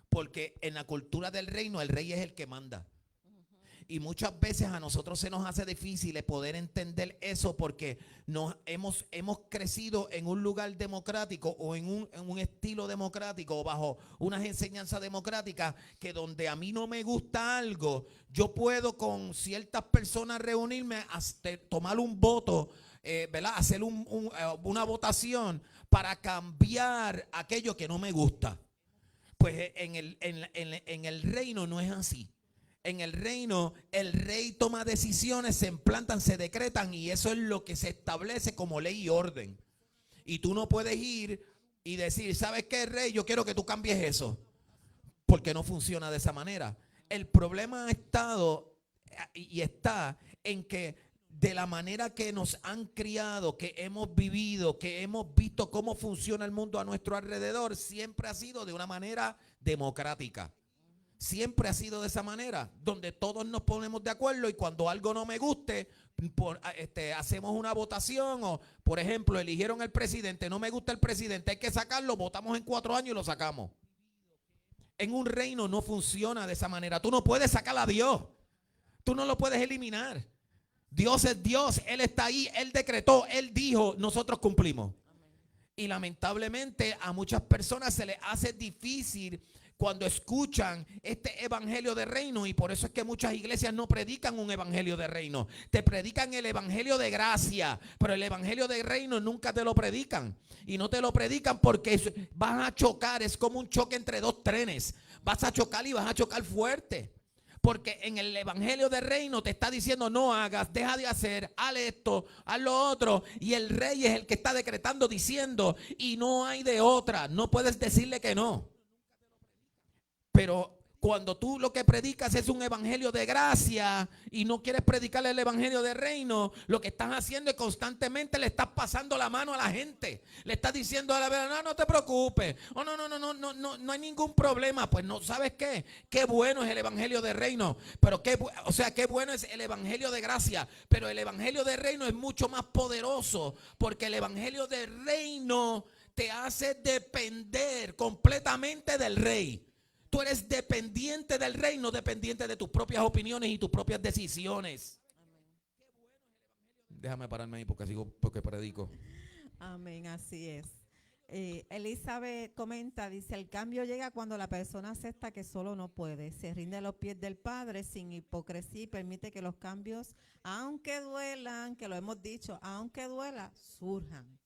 Porque en la cultura del reino el rey es el que manda. Y muchas veces a nosotros se nos hace difícil poder entender eso porque hemos crecido en un lugar democrático o en un estilo democrático o bajo unas enseñanzas democráticas que donde a mí no me gusta algo, yo puedo con ciertas personas reunirme, tomar un voto, ¿verdad? Hacer una votación para cambiar aquello que no me gusta. Pues en el reino no es así. En el reino, el rey toma decisiones, se implantan, se decretan y eso es lo que se establece como ley y orden. Y tú no puedes ir y decir, ¿sabes qué, rey? Yo quiero que tú cambies eso. Porque no funciona de esa manera. El problema ha estado y está en que de la manera que nos han criado, que hemos vivido, que hemos visto cómo funciona el mundo a nuestro alrededor, siempre ha sido de una manera democrática. Siempre ha sido de esa manera, donde todos nos ponemos de acuerdo y cuando algo no me guste, hacemos una votación o, por ejemplo, eligieron el presidente, no me gusta el presidente, hay que sacarlo, votamos en 4 años y lo sacamos. En un reino no funciona de esa manera. Tú no puedes sacar a Dios, tú no lo puedes eliminar. Dios es Dios, Él está ahí, Él decretó, Él dijo, nosotros cumplimos. Y lamentablemente a muchas personas se les hace difícil cuando escuchan este evangelio de reino, y por eso es que muchas iglesias no predican un evangelio de reino, te predican el evangelio de gracia, pero el evangelio de reino nunca te lo predican, y no te lo predican porque vas a chocar, es como un choque entre 2 trenes, vas a chocar y vas a chocar fuerte. Porque en el evangelio de reino te está diciendo no hagas, deja de hacer, haz esto, haz lo otro. Y el rey es el que está decretando, diciendo, y no hay de otra, no puedes decirle que no. Pero cuando tú lo que predicas es un evangelio de gracia y no quieres predicarle el evangelio de reino, lo que estás haciendo es constantemente le estás pasando la mano a la gente. Le estás diciendo a la verdad, no te preocupes. Oh, no hay ningún problema. Pues no, ¿sabes qué? Qué bueno es el evangelio de reino. Pero qué bueno es el evangelio de gracia. Pero el evangelio de reino es mucho más poderoso porque el evangelio de reino te hace depender completamente del rey. Tú eres dependiente del rey, no dependiente de tus propias opiniones y tus propias decisiones. Déjame pararme ahí porque predico. Amén, así es. Elizabeth comenta, dice, el cambio llega cuando la persona acepta que solo no puede, se rinde a los pies del Padre sin hipocresía y permite que los cambios, aunque duelan, que lo hemos dicho, aunque duela, surjan,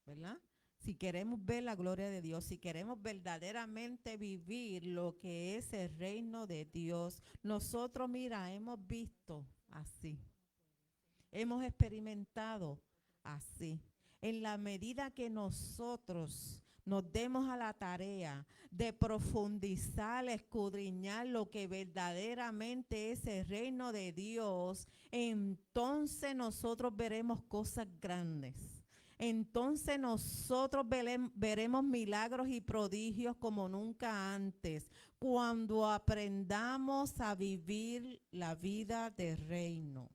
¿verdad? Si queremos ver la gloria de Dios, si queremos verdaderamente vivir lo que es el reino de Dios, nosotros, mira, hemos visto así, hemos experimentado así. En la medida que nosotros nos demos a la tarea de profundizar, escudriñar lo que verdaderamente es el reino de Dios, entonces nosotros veremos cosas grandes. Entonces nosotros veremos milagros y prodigios como nunca antes, cuando aprendamos a vivir la vida del reino.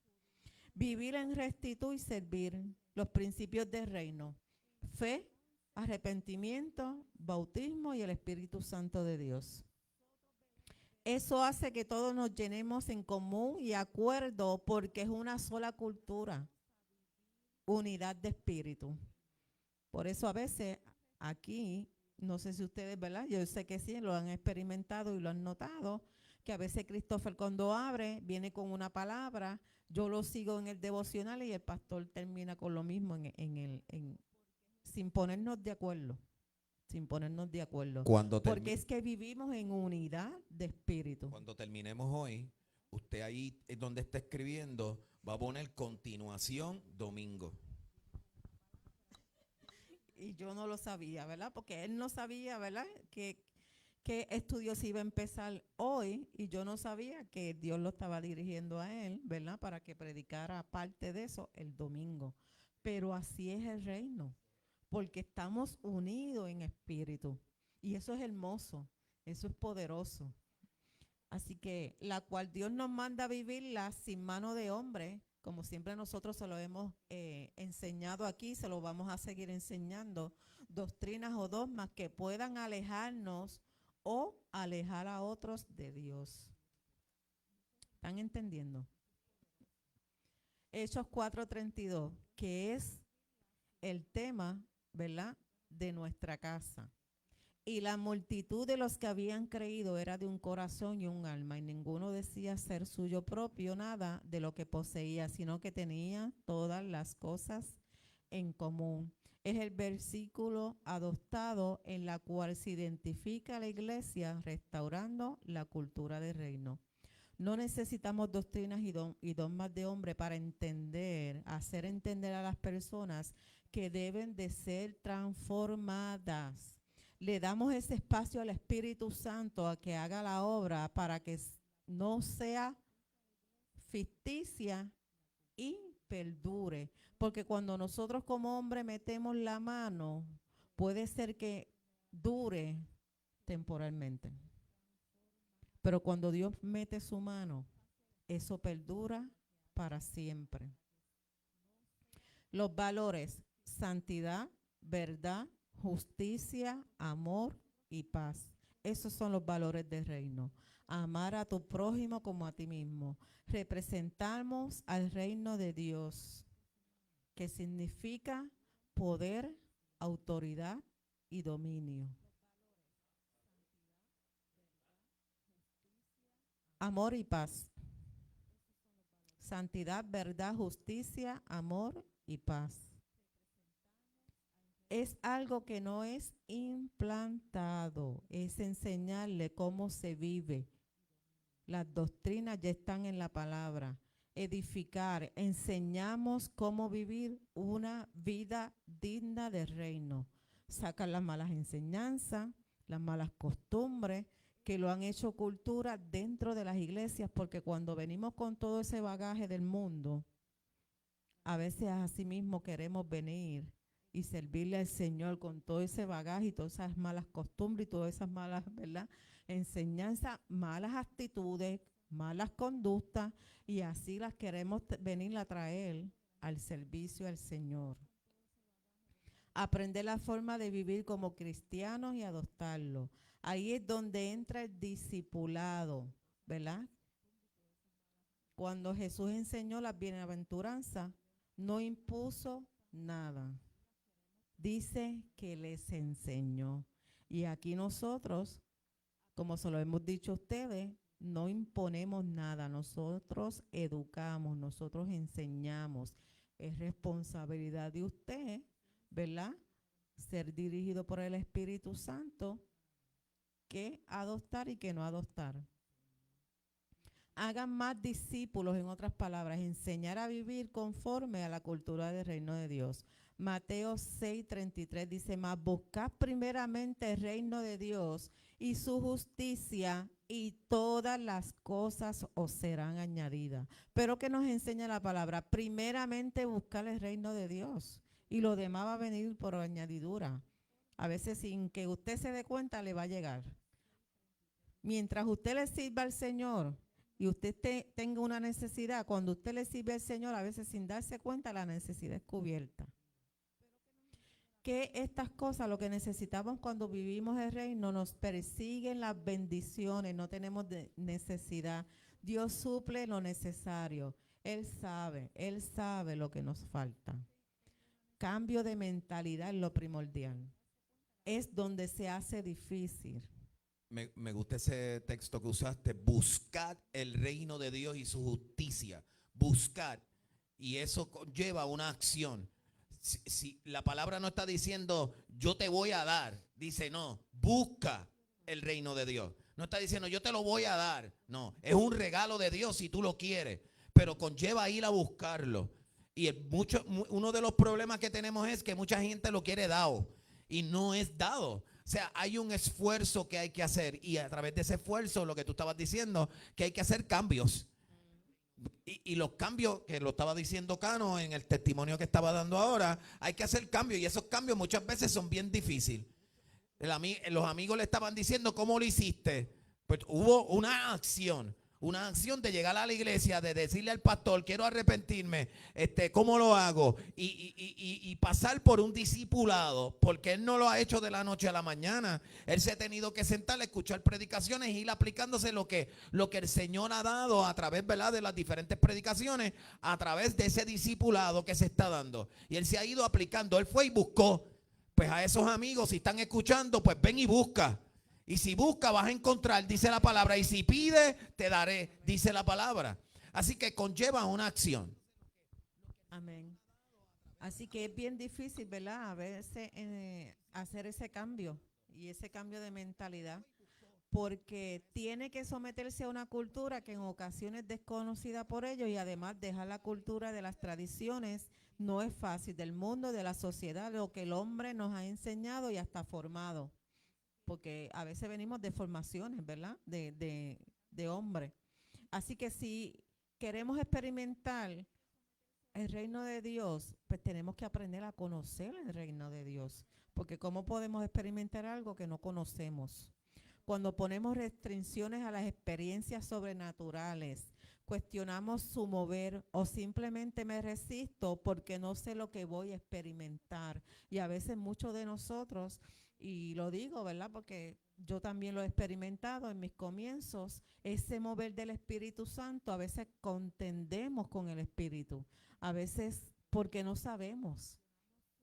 Vivir en rectitud y servir los principios del reino. Fe, arrepentimiento, bautismo y el Espíritu Santo de Dios. Eso hace que todos nos llenemos en común y acuerdo porque es una sola cultura. Unidad de espíritu. Por eso a veces aquí, no sé si ustedes, ¿verdad? Yo sé que sí, lo han experimentado y lo han notado, que a veces Christopher cuando abre, viene con una palabra, yo lo sigo en el devocional y el pastor termina con lo mismo sin ponernos de acuerdo. Sin ponernos de acuerdo. Porque es que vivimos en unidad de espíritu. Cuando terminemos hoy, usted ahí es donde está escribiendo, va a poner continuación domingo. Y yo no lo sabía, ¿verdad? Porque él no sabía, ¿verdad? Que estudio se iba a empezar hoy y yo no sabía que Dios lo estaba dirigiendo a él, ¿verdad? Para que predicara parte de eso el domingo. Pero así es el reino, porque estamos unidos en espíritu. Y eso es hermoso. Eso es poderoso. Así que la cual Dios nos manda a vivirla sin mano de hombre, como siempre nosotros se lo hemos enseñado aquí, se lo vamos a seguir enseñando, doctrinas o dogmas que puedan alejarnos o alejar a otros de Dios. ¿Están entendiendo? Hechos 4:32, que es el tema, ¿verdad?, de nuestra casa. Y la multitud de los que habían creído era de un corazón y un alma, y ninguno decía ser suyo propio nada de lo que poseía, sino que tenía todas las cosas en común. Es el versículo adoptado en la cual se identifica a la iglesia restaurando la cultura del reino. No necesitamos doctrinas y dogmas de hombre para entender, hacer entender a las personas que deben de ser transformadas. Le damos ese espacio al Espíritu Santo a que haga la obra para que no sea ficticia y perdure. Porque cuando nosotros como hombres metemos la mano, puede ser que dure temporalmente. Pero cuando Dios mete su mano, eso perdura para siempre. Los valores: santidad, verdad, justicia, amor y paz. Esos son los valores del reino. Amar a tu prójimo como a ti mismo. Representamos al reino de Dios, que significa poder, autoridad y dominio. Amor y paz. Santidad, verdad, justicia, amor y paz. Es algo que no es implantado, es enseñarle cómo se vive. Las doctrinas ya están en la palabra. Edificar, enseñamos cómo vivir una vida digna del reino. Sacar las malas enseñanzas, las malas costumbres que lo han hecho cultura dentro de las iglesias, porque cuando venimos con todo ese bagaje del mundo, a veces así mismo queremos venir y servirle al Señor con todo ese bagaje y todas esas malas costumbres y todas esas malas, ¿verdad?, enseñanzas, malas actitudes, malas conductas, y así las queremos venir a traer al servicio al Señor. Aprender la forma de vivir como cristianos y adoptarlo. Ahí es donde entra el discipulado, ¿verdad? Cuando Jesús enseñó las bienaventuranzas, no impuso nada. Dice que les enseñó. Y aquí nosotros, como se lo hemos dicho a ustedes, no imponemos nada. Nosotros educamos, nosotros enseñamos. Es responsabilidad de usted, ¿verdad?, ser dirigido por el Espíritu Santo, que adoptar y que no adoptar. Hagan más discípulos, en otras palabras, enseñar a vivir conforme a la cultura del reino de Dios. Mateo 6:33 dice: mas buscad primeramente el reino de Dios y su justicia, y todas las cosas os serán añadidas. Pero ¿qué nos enseña la palabra? Primeramente buscar el reino de Dios, y lo demás va a venir por añadidura. A veces sin que usted se dé cuenta le va a llegar. Mientras usted le sirva al Señor y usted tenga una necesidad, cuando usted le sirve al Señor, a veces sin darse cuenta la necesidad es cubierta. Que estas cosas, lo que necesitamos cuando vivimos el reino, nos persiguen las bendiciones, no tenemos necesidad. Dios suple lo necesario. Él sabe lo que nos falta. Cambio de mentalidad es lo primordial. Es donde se hace difícil. Me gusta ese texto que usaste: buscad el reino de Dios y su justicia. Buscad. Y eso conlleva una acción. Si la palabra no está diciendo yo te voy a dar, dice no, busca el reino de Dios. No está diciendo yo te lo voy a dar. No, es un regalo de Dios si tú lo quieres, pero conlleva ir a buscarlo. Y uno de los problemas que tenemos es que mucha gente lo quiere dado y no es dado. O sea, hay un esfuerzo que hay que hacer, y a través de ese esfuerzo, lo que tú estabas diciendo, que hay que hacer cambios. Y los cambios, que lo estaba diciendo Cano en el testimonio que estaba dando ahora, hay que hacer cambios, y esos cambios muchas veces son bien difíciles. Los amigos le estaban diciendo, ¿cómo lo hiciste? Pues hubo una acción de llegar a la iglesia, de decirle al pastor, quiero arrepentirme, ¿cómo lo hago? Y pasar por un discipulado, porque él no lo ha hecho de la noche a la mañana. Él se ha tenido que sentar a escuchar predicaciones y ir aplicándose lo que el Señor ha dado a través, ¿verdad?, de las diferentes predicaciones, a través de ese discipulado que se está dando. Y él se ha ido aplicando. Él fue y buscó, pues a esos amigos, si están escuchando, pues ven y busca. Y si busca vas a encontrar, dice la palabra. Y si pide, te daré, dice la palabra. Así que conlleva una acción. Amén. Así que es bien difícil, ¿verdad? A veces hacer ese cambio y ese cambio de mentalidad, porque tiene que someterse a una cultura que en ocasiones es desconocida por ellos, y además dejar la cultura de las tradiciones no es fácil, del mundo, de la sociedad, lo que el hombre nos ha enseñado y hasta formado. Porque a veces venimos de formaciones, ¿verdad? De hombre. Así que si queremos experimentar el reino de Dios, pues tenemos que aprender a conocer el reino de Dios. Porque ¿cómo podemos experimentar algo que no conocemos? Cuando ponemos restricciones a las experiencias sobrenaturales, cuestionamos su mover o simplemente me resisto porque no sé lo que voy a experimentar. Y a veces muchos de nosotros, y lo digo, ¿verdad?, porque yo también lo he experimentado en mis comienzos, ese mover del Espíritu Santo, a veces contendemos con el Espíritu, a veces porque no sabemos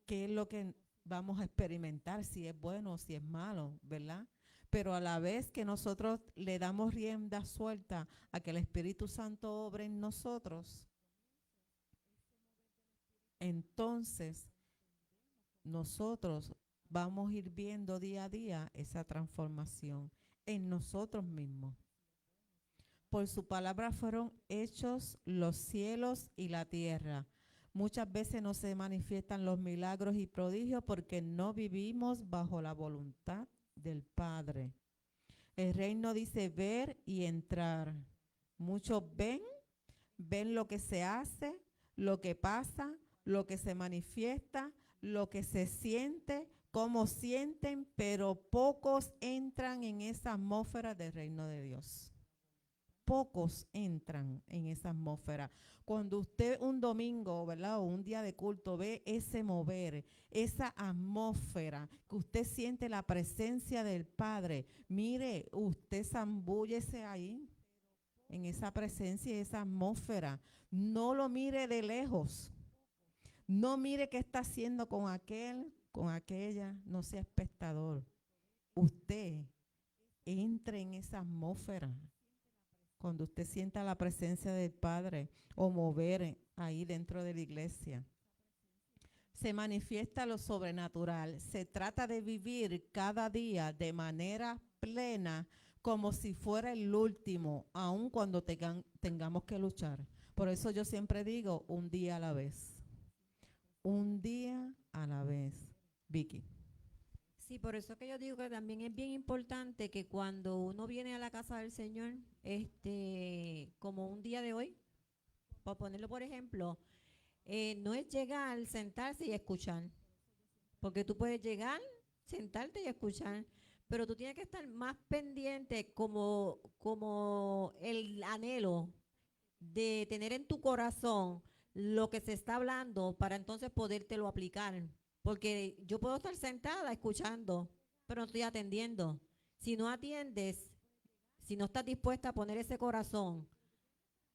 qué es lo que vamos a experimentar, si es bueno o si es malo, ¿verdad? Pero a la vez que nosotros le damos rienda suelta a que el Espíritu Santo obre en nosotros, entonces nosotros vamos a ir viendo día a día esa transformación en nosotros mismos. Por su palabra fueron hechos los cielos y la tierra. Muchas veces no se manifiestan los milagros y prodigios porque no vivimos bajo la voluntad del Padre. El reino dice ver y entrar. Muchos ven lo que se hace, lo que pasa, lo que se manifiesta, lo que se siente, cómo sienten, pero pocos entran en esa atmósfera del reino de Dios. Pocos entran en esa atmósfera. Cuando usted un domingo, ¿verdad?, o un día de culto ve ese mover, esa atmósfera, que usted siente la presencia del Padre, mire, usted zambúllese ahí, en esa presencia y esa atmósfera. No lo mire de lejos. No mire qué está haciendo con aquel, con aquella, no sea espectador. Usted entre en esa atmósfera. Cuando usted sienta la presencia del Padre o mover ahí dentro de la iglesia, se manifiesta lo sobrenatural. Se trata de vivir cada día de manera plena, como si fuera el último, aun cuando tengamos que luchar. Por eso yo siempre digo, un día a la vez. Un día a la vez. Vicky. Sí, por eso que yo digo que también es bien importante que cuando uno viene a la casa del Señor, como un día de hoy, por ponerlo por ejemplo, no es llegar, sentarse y escuchar, porque tú puedes llegar, sentarte y escuchar, pero tú tienes que estar más pendiente como el anhelo de tener en tu corazón lo que se está hablando para entonces podértelo aplicar. Porque yo puedo estar sentada escuchando, pero no estoy atendiendo. Si no atiendes, si no estás dispuesta a poner ese corazón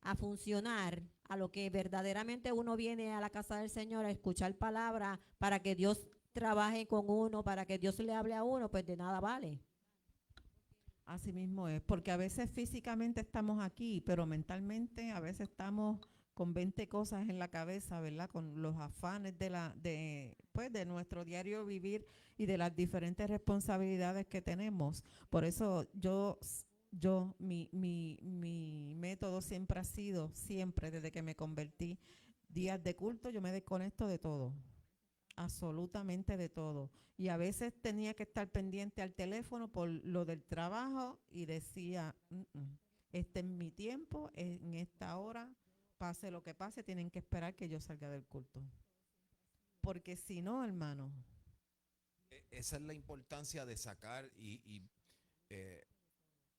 a funcionar a lo que verdaderamente uno viene a la casa del Señor a escuchar palabra para que Dios trabaje con uno, para que Dios le hable a uno, pues de nada vale. Así mismo es, porque a veces físicamente estamos aquí, pero mentalmente a veces estamos con 20 cosas en la cabeza, ¿verdad? Con los afanes de nuestro diario vivir y de las diferentes responsabilidades que tenemos. Por eso mi método siempre ha sido, siempre desde que me convertí, días de culto yo me desconecto de todo, absolutamente de todo. Y a veces tenía que estar pendiente al teléfono por lo del trabajo y decía, este es mi tiempo, en esta hora, pase lo que pase, tienen que esperar que yo salga del culto. Porque si no, hermano, Esa es la importancia de sacar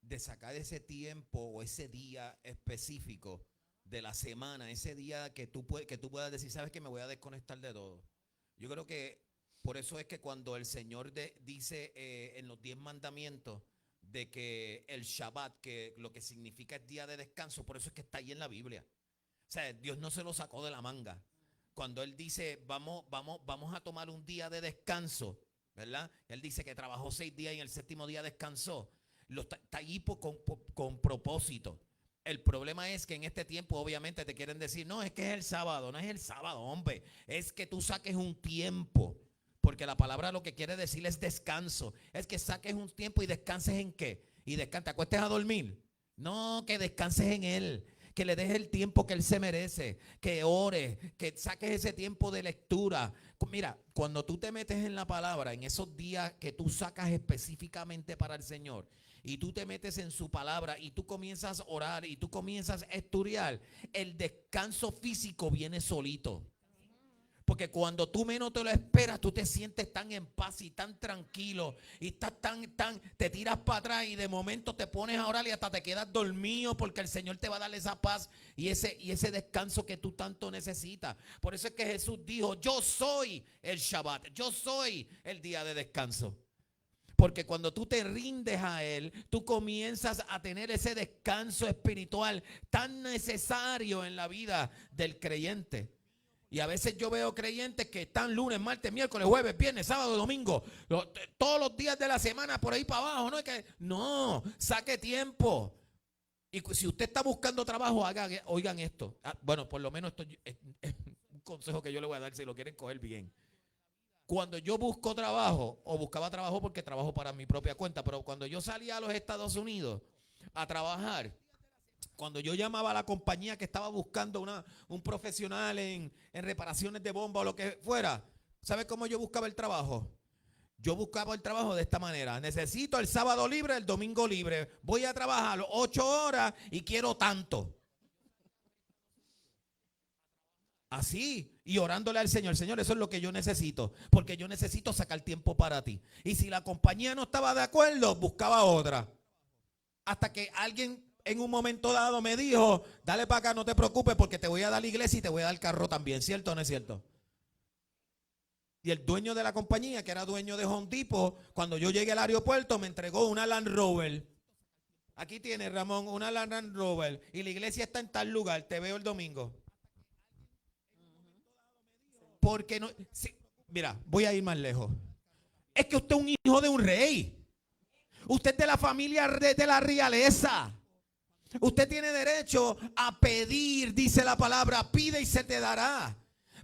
de sacar ese tiempo o ese día específico de la semana, ese día que tú puedas decir, sabes que me voy a desconectar de todo. Yo creo que por eso es que cuando el Señor dice en los 10 mandamientos de que el Shabbat, que lo que significa es día de descanso, por eso es que está ahí en la Biblia. O sea, Dios no se lo sacó de la manga. Cuando Él dice, vamos a tomar un día de descanso, ¿verdad? Él dice que trabajó 6 días y en el 7º día descansó. Está allí con propósito. El problema es que en este tiempo obviamente te quieren decir, no, es que es el sábado. No es el sábado, hombre. Es que tú saques un tiempo. Porque la palabra lo que quiere decir es descanso. Es que saques un tiempo y descanses ¿en qué? Y te acuestes a dormir. No, que descanses en Él. Que le dejes el tiempo que Él se merece. Que ores. Que saques ese tiempo de lectura. Mira, cuando tú te metes en la palabra, en esos días que tú sacas específicamente para el Señor, y tú te metes en su palabra y tú comienzas a orar y tú comienzas a estudiar, el descanso físico viene solito. Porque cuando tú menos te lo esperas, tú te sientes tan en paz y tan tranquilo y estás te tiras para atrás y de momento te pones a orar y hasta te quedas dormido porque el Señor te va a dar esa paz y ese descanso que tú tanto necesitas. Por eso es que Jesús dijo, yo soy el Shabbat, yo soy el día de descanso. Porque cuando tú te rindes a Él, tú comienzas a tener ese descanso espiritual tan necesario en la vida del creyente. Y a veces yo veo creyentes que están lunes, martes, miércoles, jueves, viernes, sábado, domingo, todos los días de la semana por ahí para abajo. No, saque tiempo. Y si usted está buscando trabajo, oigan esto. Bueno, por lo menos esto es un consejo que yo le voy a dar si lo quieren coger bien. Cuando yo busco trabajo, o buscaba trabajo porque trabajo para mi propia cuenta, pero cuando yo salía a los Estados Unidos a trabajar, cuando yo llamaba a la compañía que estaba buscando un profesional en reparaciones de bomba o lo que fuera, ¿sabe cómo yo buscaba el trabajo? Yo buscaba el trabajo de esta manera. Necesito el sábado libre, el domingo libre. Voy a trabajar 8 horas y quiero tanto. Así, y orándole al Señor, Señor, eso es lo que yo necesito, porque yo necesito sacar tiempo para ti. Y si la compañía no estaba de acuerdo, buscaba otra. Hasta que alguien en un momento dado me dijo, dale para acá, no te preocupes, porque te voy a dar la iglesia y te voy a dar el carro también, ¿cierto o no es cierto? Y el dueño de la compañía, que era dueño de Home Depot, cuando yo llegué al aeropuerto, me entregó una Land Rover. Aquí tiene, Ramón, una Land Rover, y la iglesia está en tal lugar, te veo el domingo. Porque no, sí, mira, voy a ir más lejos. Es que usted es un hijo de un rey. Usted es de la familia de la realeza. Usted tiene derecho a pedir, dice la palabra, pide y se te dará.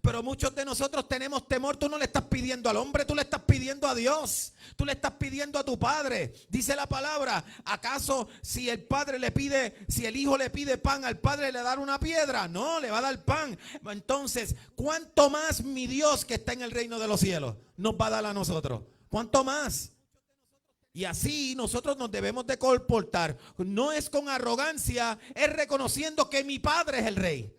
Pero muchos de nosotros tenemos temor. Tú no le estás pidiendo al hombre, tú le estás pidiendo a Dios. Tú le estás pidiendo a tu padre. Dice la palabra, ¿acaso si el hijo le pide pan al padre le dará una piedra? No, le va a dar pan. Entonces, ¿cuánto más mi Dios que está en el reino de los cielos nos va a dar a nosotros? ¿Cuánto más? Y así nosotros nos debemos de comportar. No es con arrogancia, es reconociendo que mi padre es el rey.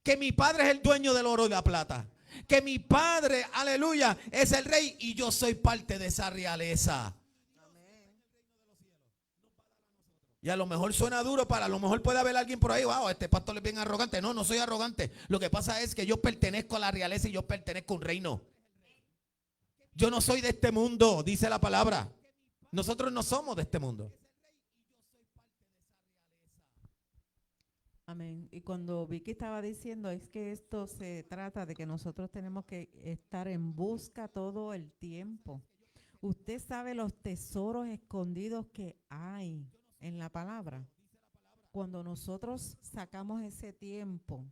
Que mi padre es el dueño del oro y la plata. Que mi padre, aleluya, es el rey y yo soy parte de esa realeza. Y a lo mejor suena duro a lo mejor puede haber alguien por ahí, wow, este pastor es bien arrogante. No, no soy arrogante. Lo que pasa es que yo pertenezco a la realeza y yo pertenezco a un reino. Yo no soy de este mundo, dice la palabra. Nosotros no somos de este mundo. Amén. Y cuando Vicky estaba diciendo, es que esto se trata de que nosotros tenemos que estar en busca todo el tiempo. Usted sabe los tesoros escondidos que hay en la palabra. Cuando nosotros sacamos ese tiempo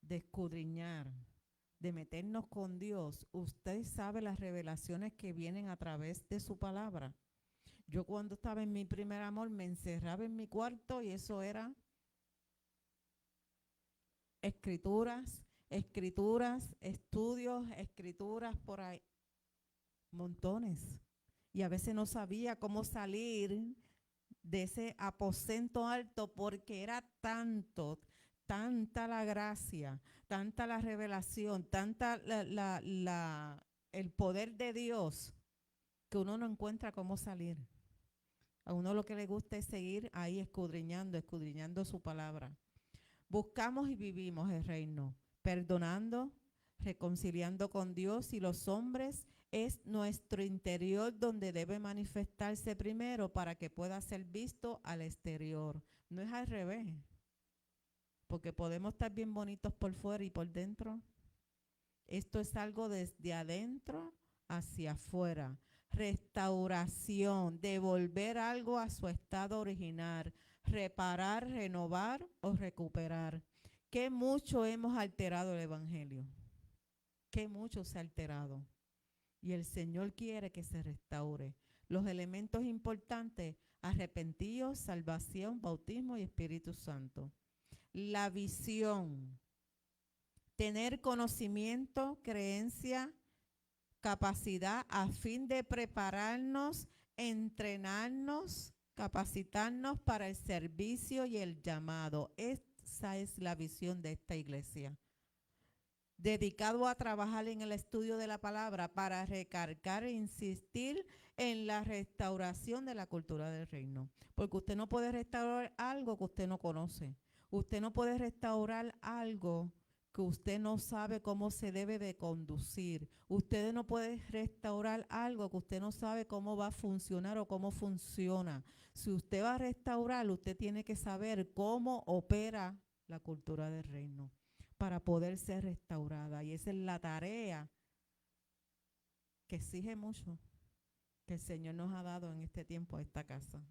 de escudriñar, de meternos con Dios, usted sabe las revelaciones que vienen a través de su palabra. Yo cuando estaba en mi primer amor me encerraba en mi cuarto y eso era escrituras, estudios, escrituras por ahí, montones. Y a veces no sabía cómo salir de ese aposento alto porque era tanta la gracia, tanta la revelación, tanta la el poder de Dios que uno no encuentra cómo salir. A uno lo que le gusta es seguir ahí escudriñando su palabra. Buscamos y vivimos el reino, perdonando, reconciliando con Dios y los hombres. Es nuestro interior donde debe manifestarse primero para que pueda ser visto al exterior. No es al revés, porque podemos estar bien bonitos por fuera y por dentro. Esto es algo desde adentro hacia afuera. Restauración, devolver algo a su estado original, reparar, renovar o recuperar. Qué mucho hemos alterado el evangelio. Qué mucho se ha alterado. Y el Señor quiere que se restaure. Los elementos importantes: arrepentidos, salvación, bautismo y Espíritu Santo. La visión. Tener conocimiento, creencia, capacidad a fin de prepararnos, entrenarnos, capacitarnos para el servicio y el llamado. Esa es la visión de esta iglesia. Dedicado a trabajar en el estudio de la palabra para recargar e insistir en la restauración de la cultura del reino. Porque usted no puede restaurar algo que usted no conoce. Usted no puede restaurar algo que usted no sabe cómo se debe de conducir. Usted no puede restaurar algo que usted no sabe cómo va a funcionar o cómo funciona. Si usted va a restaurar, usted tiene que saber cómo opera la cultura del reino para poder ser restaurada. Y esa es la tarea que exige mucho que el Señor nos ha dado en este tiempo a esta casa.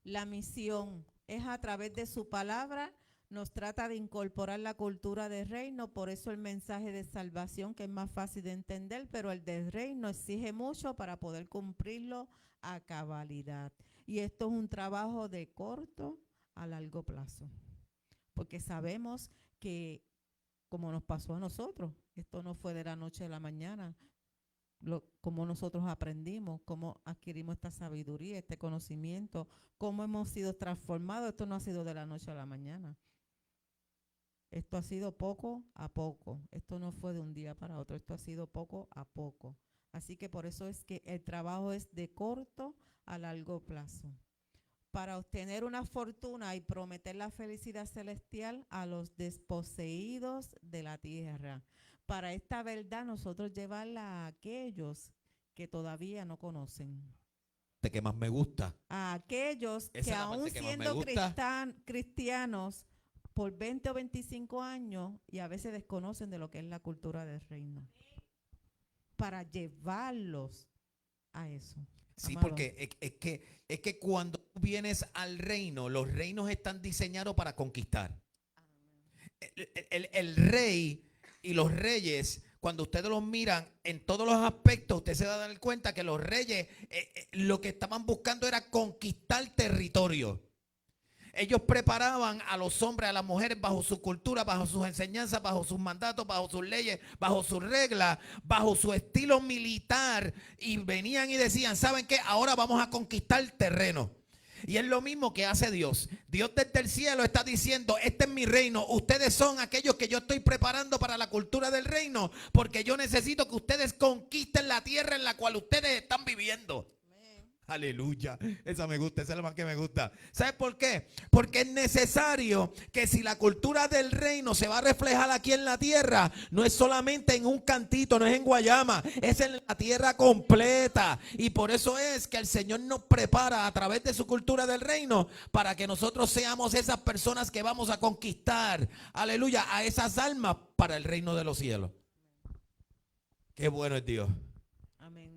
La misión es a través de su palabra. Nos trata de incorporar la cultura del reino, por eso el mensaje de salvación, que es más fácil de entender, pero el del reino exige mucho para poder cumplirlo a cabalidad. Y esto es un trabajo de corto a largo plazo, porque sabemos que, como nos pasó a nosotros, esto no fue de la noche a la mañana. Cómo nosotros aprendimos, cómo adquirimos esta sabiduría, este conocimiento, cómo hemos sido transformados. Esto no ha sido de la noche a la mañana. Esto ha sido poco a poco. Esto no fue de un día para otro. Esto ha sido poco a poco. Así que por eso es que el trabajo es de corto a largo plazo. Para obtener una fortuna y prometer la felicidad celestial a los desposeídos de la tierra. Para esta verdad nosotros llevarla a aquellos que todavía no conocen. ¿De qué más me gusta? A aquellos Esa es que la aún parte que más me siendo gusta. cristianos por 20 o 25 años y a veces desconocen de lo que es la cultura del reino. Para llevarlos a eso. Sí, amado. porque es que cuando tú vienes al reino, los reinos están diseñados para conquistar. El rey y los reyes, cuando ustedes los miran en todos los aspectos, usted se va a dar cuenta que los reyes lo que estaban buscando era conquistar territorio. Ellos preparaban a los hombres, a las mujeres bajo su cultura, bajo sus enseñanzas, bajo sus mandatos, bajo sus leyes, bajo sus reglas, bajo su estilo militar, y venían y decían, ¿saben qué? Ahora vamos a conquistar terreno. Y es lo mismo que hace Dios. Dios desde el cielo está diciendo, este es mi reino, ustedes son aquellos que yo estoy preparando para la cultura del reino, porque yo necesito que ustedes conquisten la tierra en la cual ustedes están viviendo. Aleluya, esa me gusta, esa es la más que me gusta. ¿Sabes por qué? Porque es necesario que si la cultura del reino se va a reflejar aquí en la tierra, no es solamente en un cantito, no es en Guayama, es en la tierra completa. Y por eso es que el Señor nos prepara a través de su cultura del reino para que nosotros seamos esas personas que vamos a conquistar, aleluya, a esas almas para el reino de los cielos. Qué bueno es Dios. Amén.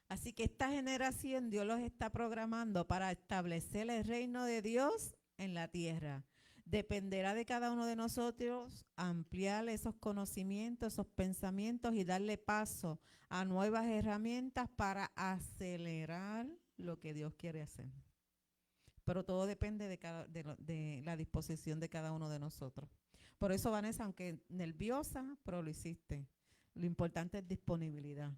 Así que esta generación Dios los está programando para establecer el reino de Dios en la tierra. Dependerá de cada uno de nosotros ampliar esos conocimientos, esos pensamientos y darle paso a nuevas herramientas para acelerar lo que Dios quiere hacer. Pero todo depende de la disposición de cada uno de nosotros. Por eso, Vanessa, aunque nerviosa, pero lo hiciste. Lo importante es disponibilidad.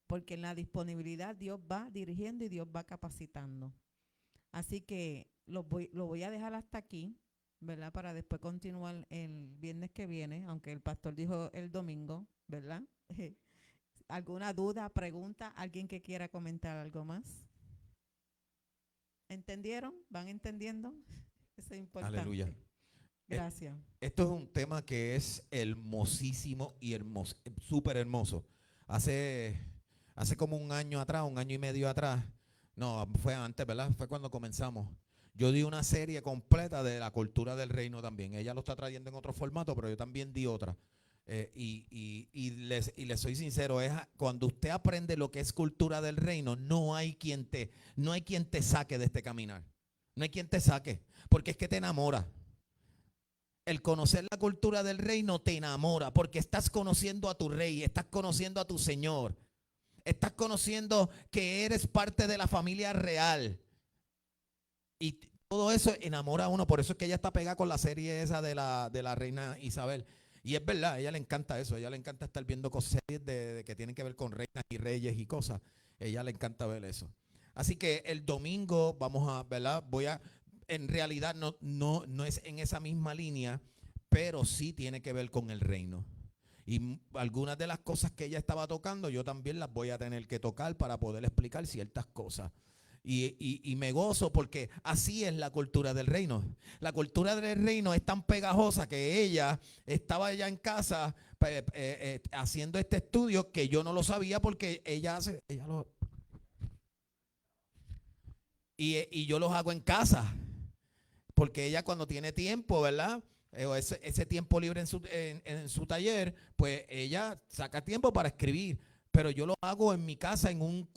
Porque en la disponibilidad Dios va dirigiendo y Dios va capacitando. Así que lo voy a dejar hasta aquí. ¿verdad? Para después continuar el viernes que viene, aunque el pastor dijo el domingo, ¿verdad? ¿Alguna duda, pregunta? ¿Alguien que quiera comentar algo más? ¿Entendieron? ¿Van entendiendo? Eso es importante. Aleluya. Gracias. Esto es un tema que es hermosísimo y hermoso, súper hermoso. Hace como un año atrás, un año y medio atrás, no, fue antes, ¿verdad? Fue cuando comenzamos. Yo di una serie completa de la cultura del reino también. Ella lo está trayendo en otro formato, pero yo también di otra. Y les soy sincero, cuando usted aprende lo que es cultura del reino, no hay quien te saque de este caminar. No hay quien te saque, porque es que te enamora. El conocer la cultura del reino te enamora, porque estás conociendo a tu rey, estás conociendo a tu Señor, estás conociendo que eres parte de la familia real. Y todo eso enamora a uno. Por eso es que ella está pegada con la serie esa de la reina Isabel. Y es verdad, a ella le encanta eso. A ella le encanta estar viendo series de que tienen que ver con reinas y reyes y cosas. A ella le encanta ver eso. Así que el domingo vamos a, ¿verdad? En realidad no es en esa misma línea, pero sí tiene que ver con el reino. Y algunas de las cosas que ella estaba tocando, yo también las voy a tener que tocar para poder explicar ciertas cosas. Y me gozo porque así es la cultura del reino. La cultura del reino es tan pegajosa que ella estaba allá en casa haciendo este estudio que yo no lo sabía porque y yo los hago en casa. Porque ella cuando tiene tiempo, ¿verdad? O ese tiempo libre en su taller, pues ella saca tiempo para escribir. Pero yo lo hago en mi casa, en un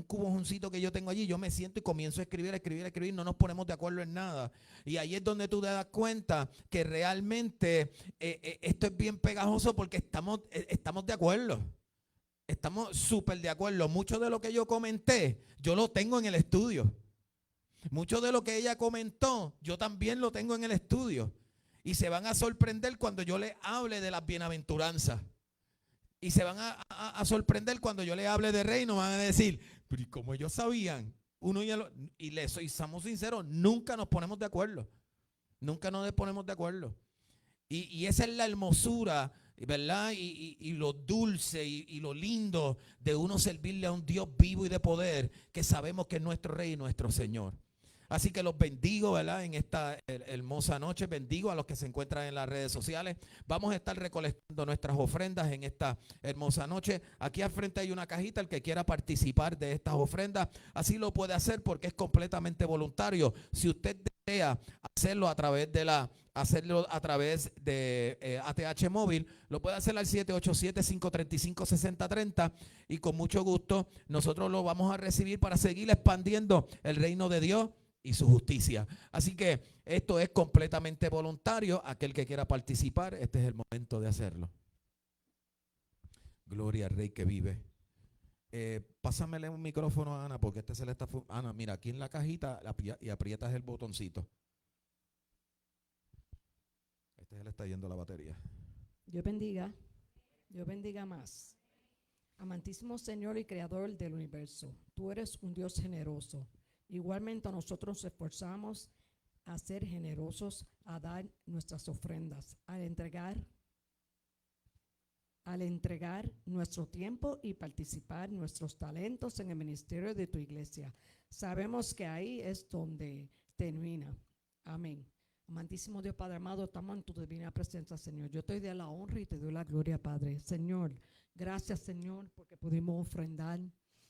cuboncito que yo tengo allí. Yo me siento y comienzo a escribir. No nos ponemos de acuerdo en nada. Y ahí es donde tú te das cuenta que realmente esto es bien pegajoso porque estamos de acuerdo. Estamos súper de acuerdo. Mucho de lo que yo comenté, yo lo tengo en el estudio. Mucho de lo que ella comentó, yo también lo tengo en el estudio. Y se van a sorprender cuando yo les hable de las bienaventuranzas. Y se van a sorprender cuando yo les hable de reino. Van a decir, pero ¿y cómo ellos sabían? Y somos sinceros, nunca nos ponemos de acuerdo. Nunca nos ponemos de acuerdo. Y esa es la hermosura, ¿verdad? Y lo dulce y lo lindo de uno servirle a un Dios vivo y de poder, que sabemos que es nuestro Rey y nuestro Señor. Así que los bendigo, ¿verdad? En esta hermosa noche. Bendigo a los que se encuentran en las redes sociales. Vamos a estar recolectando nuestras ofrendas en esta hermosa noche. Aquí al frente hay una cajita. El que quiera participar de estas ofrendas, así lo puede hacer porque es completamente voluntario. Si usted desea hacerlo a través de ATH Móvil, lo puede hacer al 787-535-6030 y con mucho gusto nosotros lo vamos a recibir para seguir expandiendo el reino de Dios y su justicia. Así que esto es completamente voluntario. Aquel que quiera participar, este es el momento de hacerlo. Gloria al Rey que vive. Pásamele un micrófono a Ana, porque se le está... Ana, mira, aquí en la cajita y aprietas el botoncito. Se le está yendo la batería. Dios bendiga más. Amantísimo Señor y Creador del universo, tú eres un Dios generoso. Igualmente nosotros nos esforzamos a ser generosos, a dar nuestras ofrendas, al entregar nuestro tiempo y participar nuestros talentos en el ministerio de tu iglesia. Sabemos que ahí es donde termina. Amén. Amantísimo Dios Padre amado, estamos en tu divina presencia, Señor. Yo te doy la honra y te doy la gloria, Padre. Señor, gracias, Señor, porque pudimos ofrendar.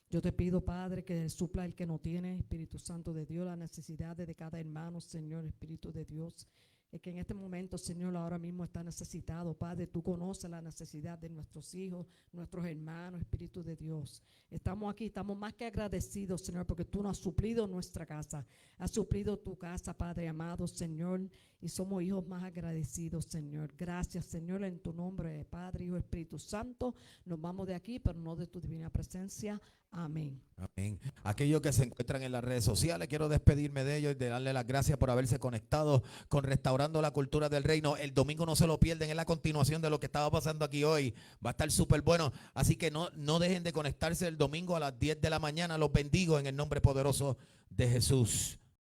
Yo te pido, Padre, que supla el que no tiene, Espíritu Santo de Dios, las necesidades de cada hermano, Señor, Espíritu de Dios. Es que en este momento, Señor, ahora mismo está necesitado. Padre, tú conoces la necesidad de nuestros hijos, nuestros hermanos, Espíritu de Dios. Estamos aquí, estamos más que agradecidos, Señor, porque tú nos has suplido nuestra casa. Has suplido tu casa, Padre amado, Señor, y somos hijos más agradecidos, Señor. Gracias, Señor, en tu nombre, Padre, Hijo, Espíritu Santo. Nos vamos de aquí, pero no de tu divina presencia. Amén. Amén. Aquellos que se encuentran en las redes sociales, quiero despedirme de ellos y de darle las gracias por haberse conectado con Restaurando la Cultura del Reino. El domingo no se lo pierden, es la continuación de lo que estaba pasando aquí hoy. Va a estar súper bueno. Así que no dejen de conectarse el domingo a las 10 de la mañana. Los bendigo en el nombre poderoso de Jesús.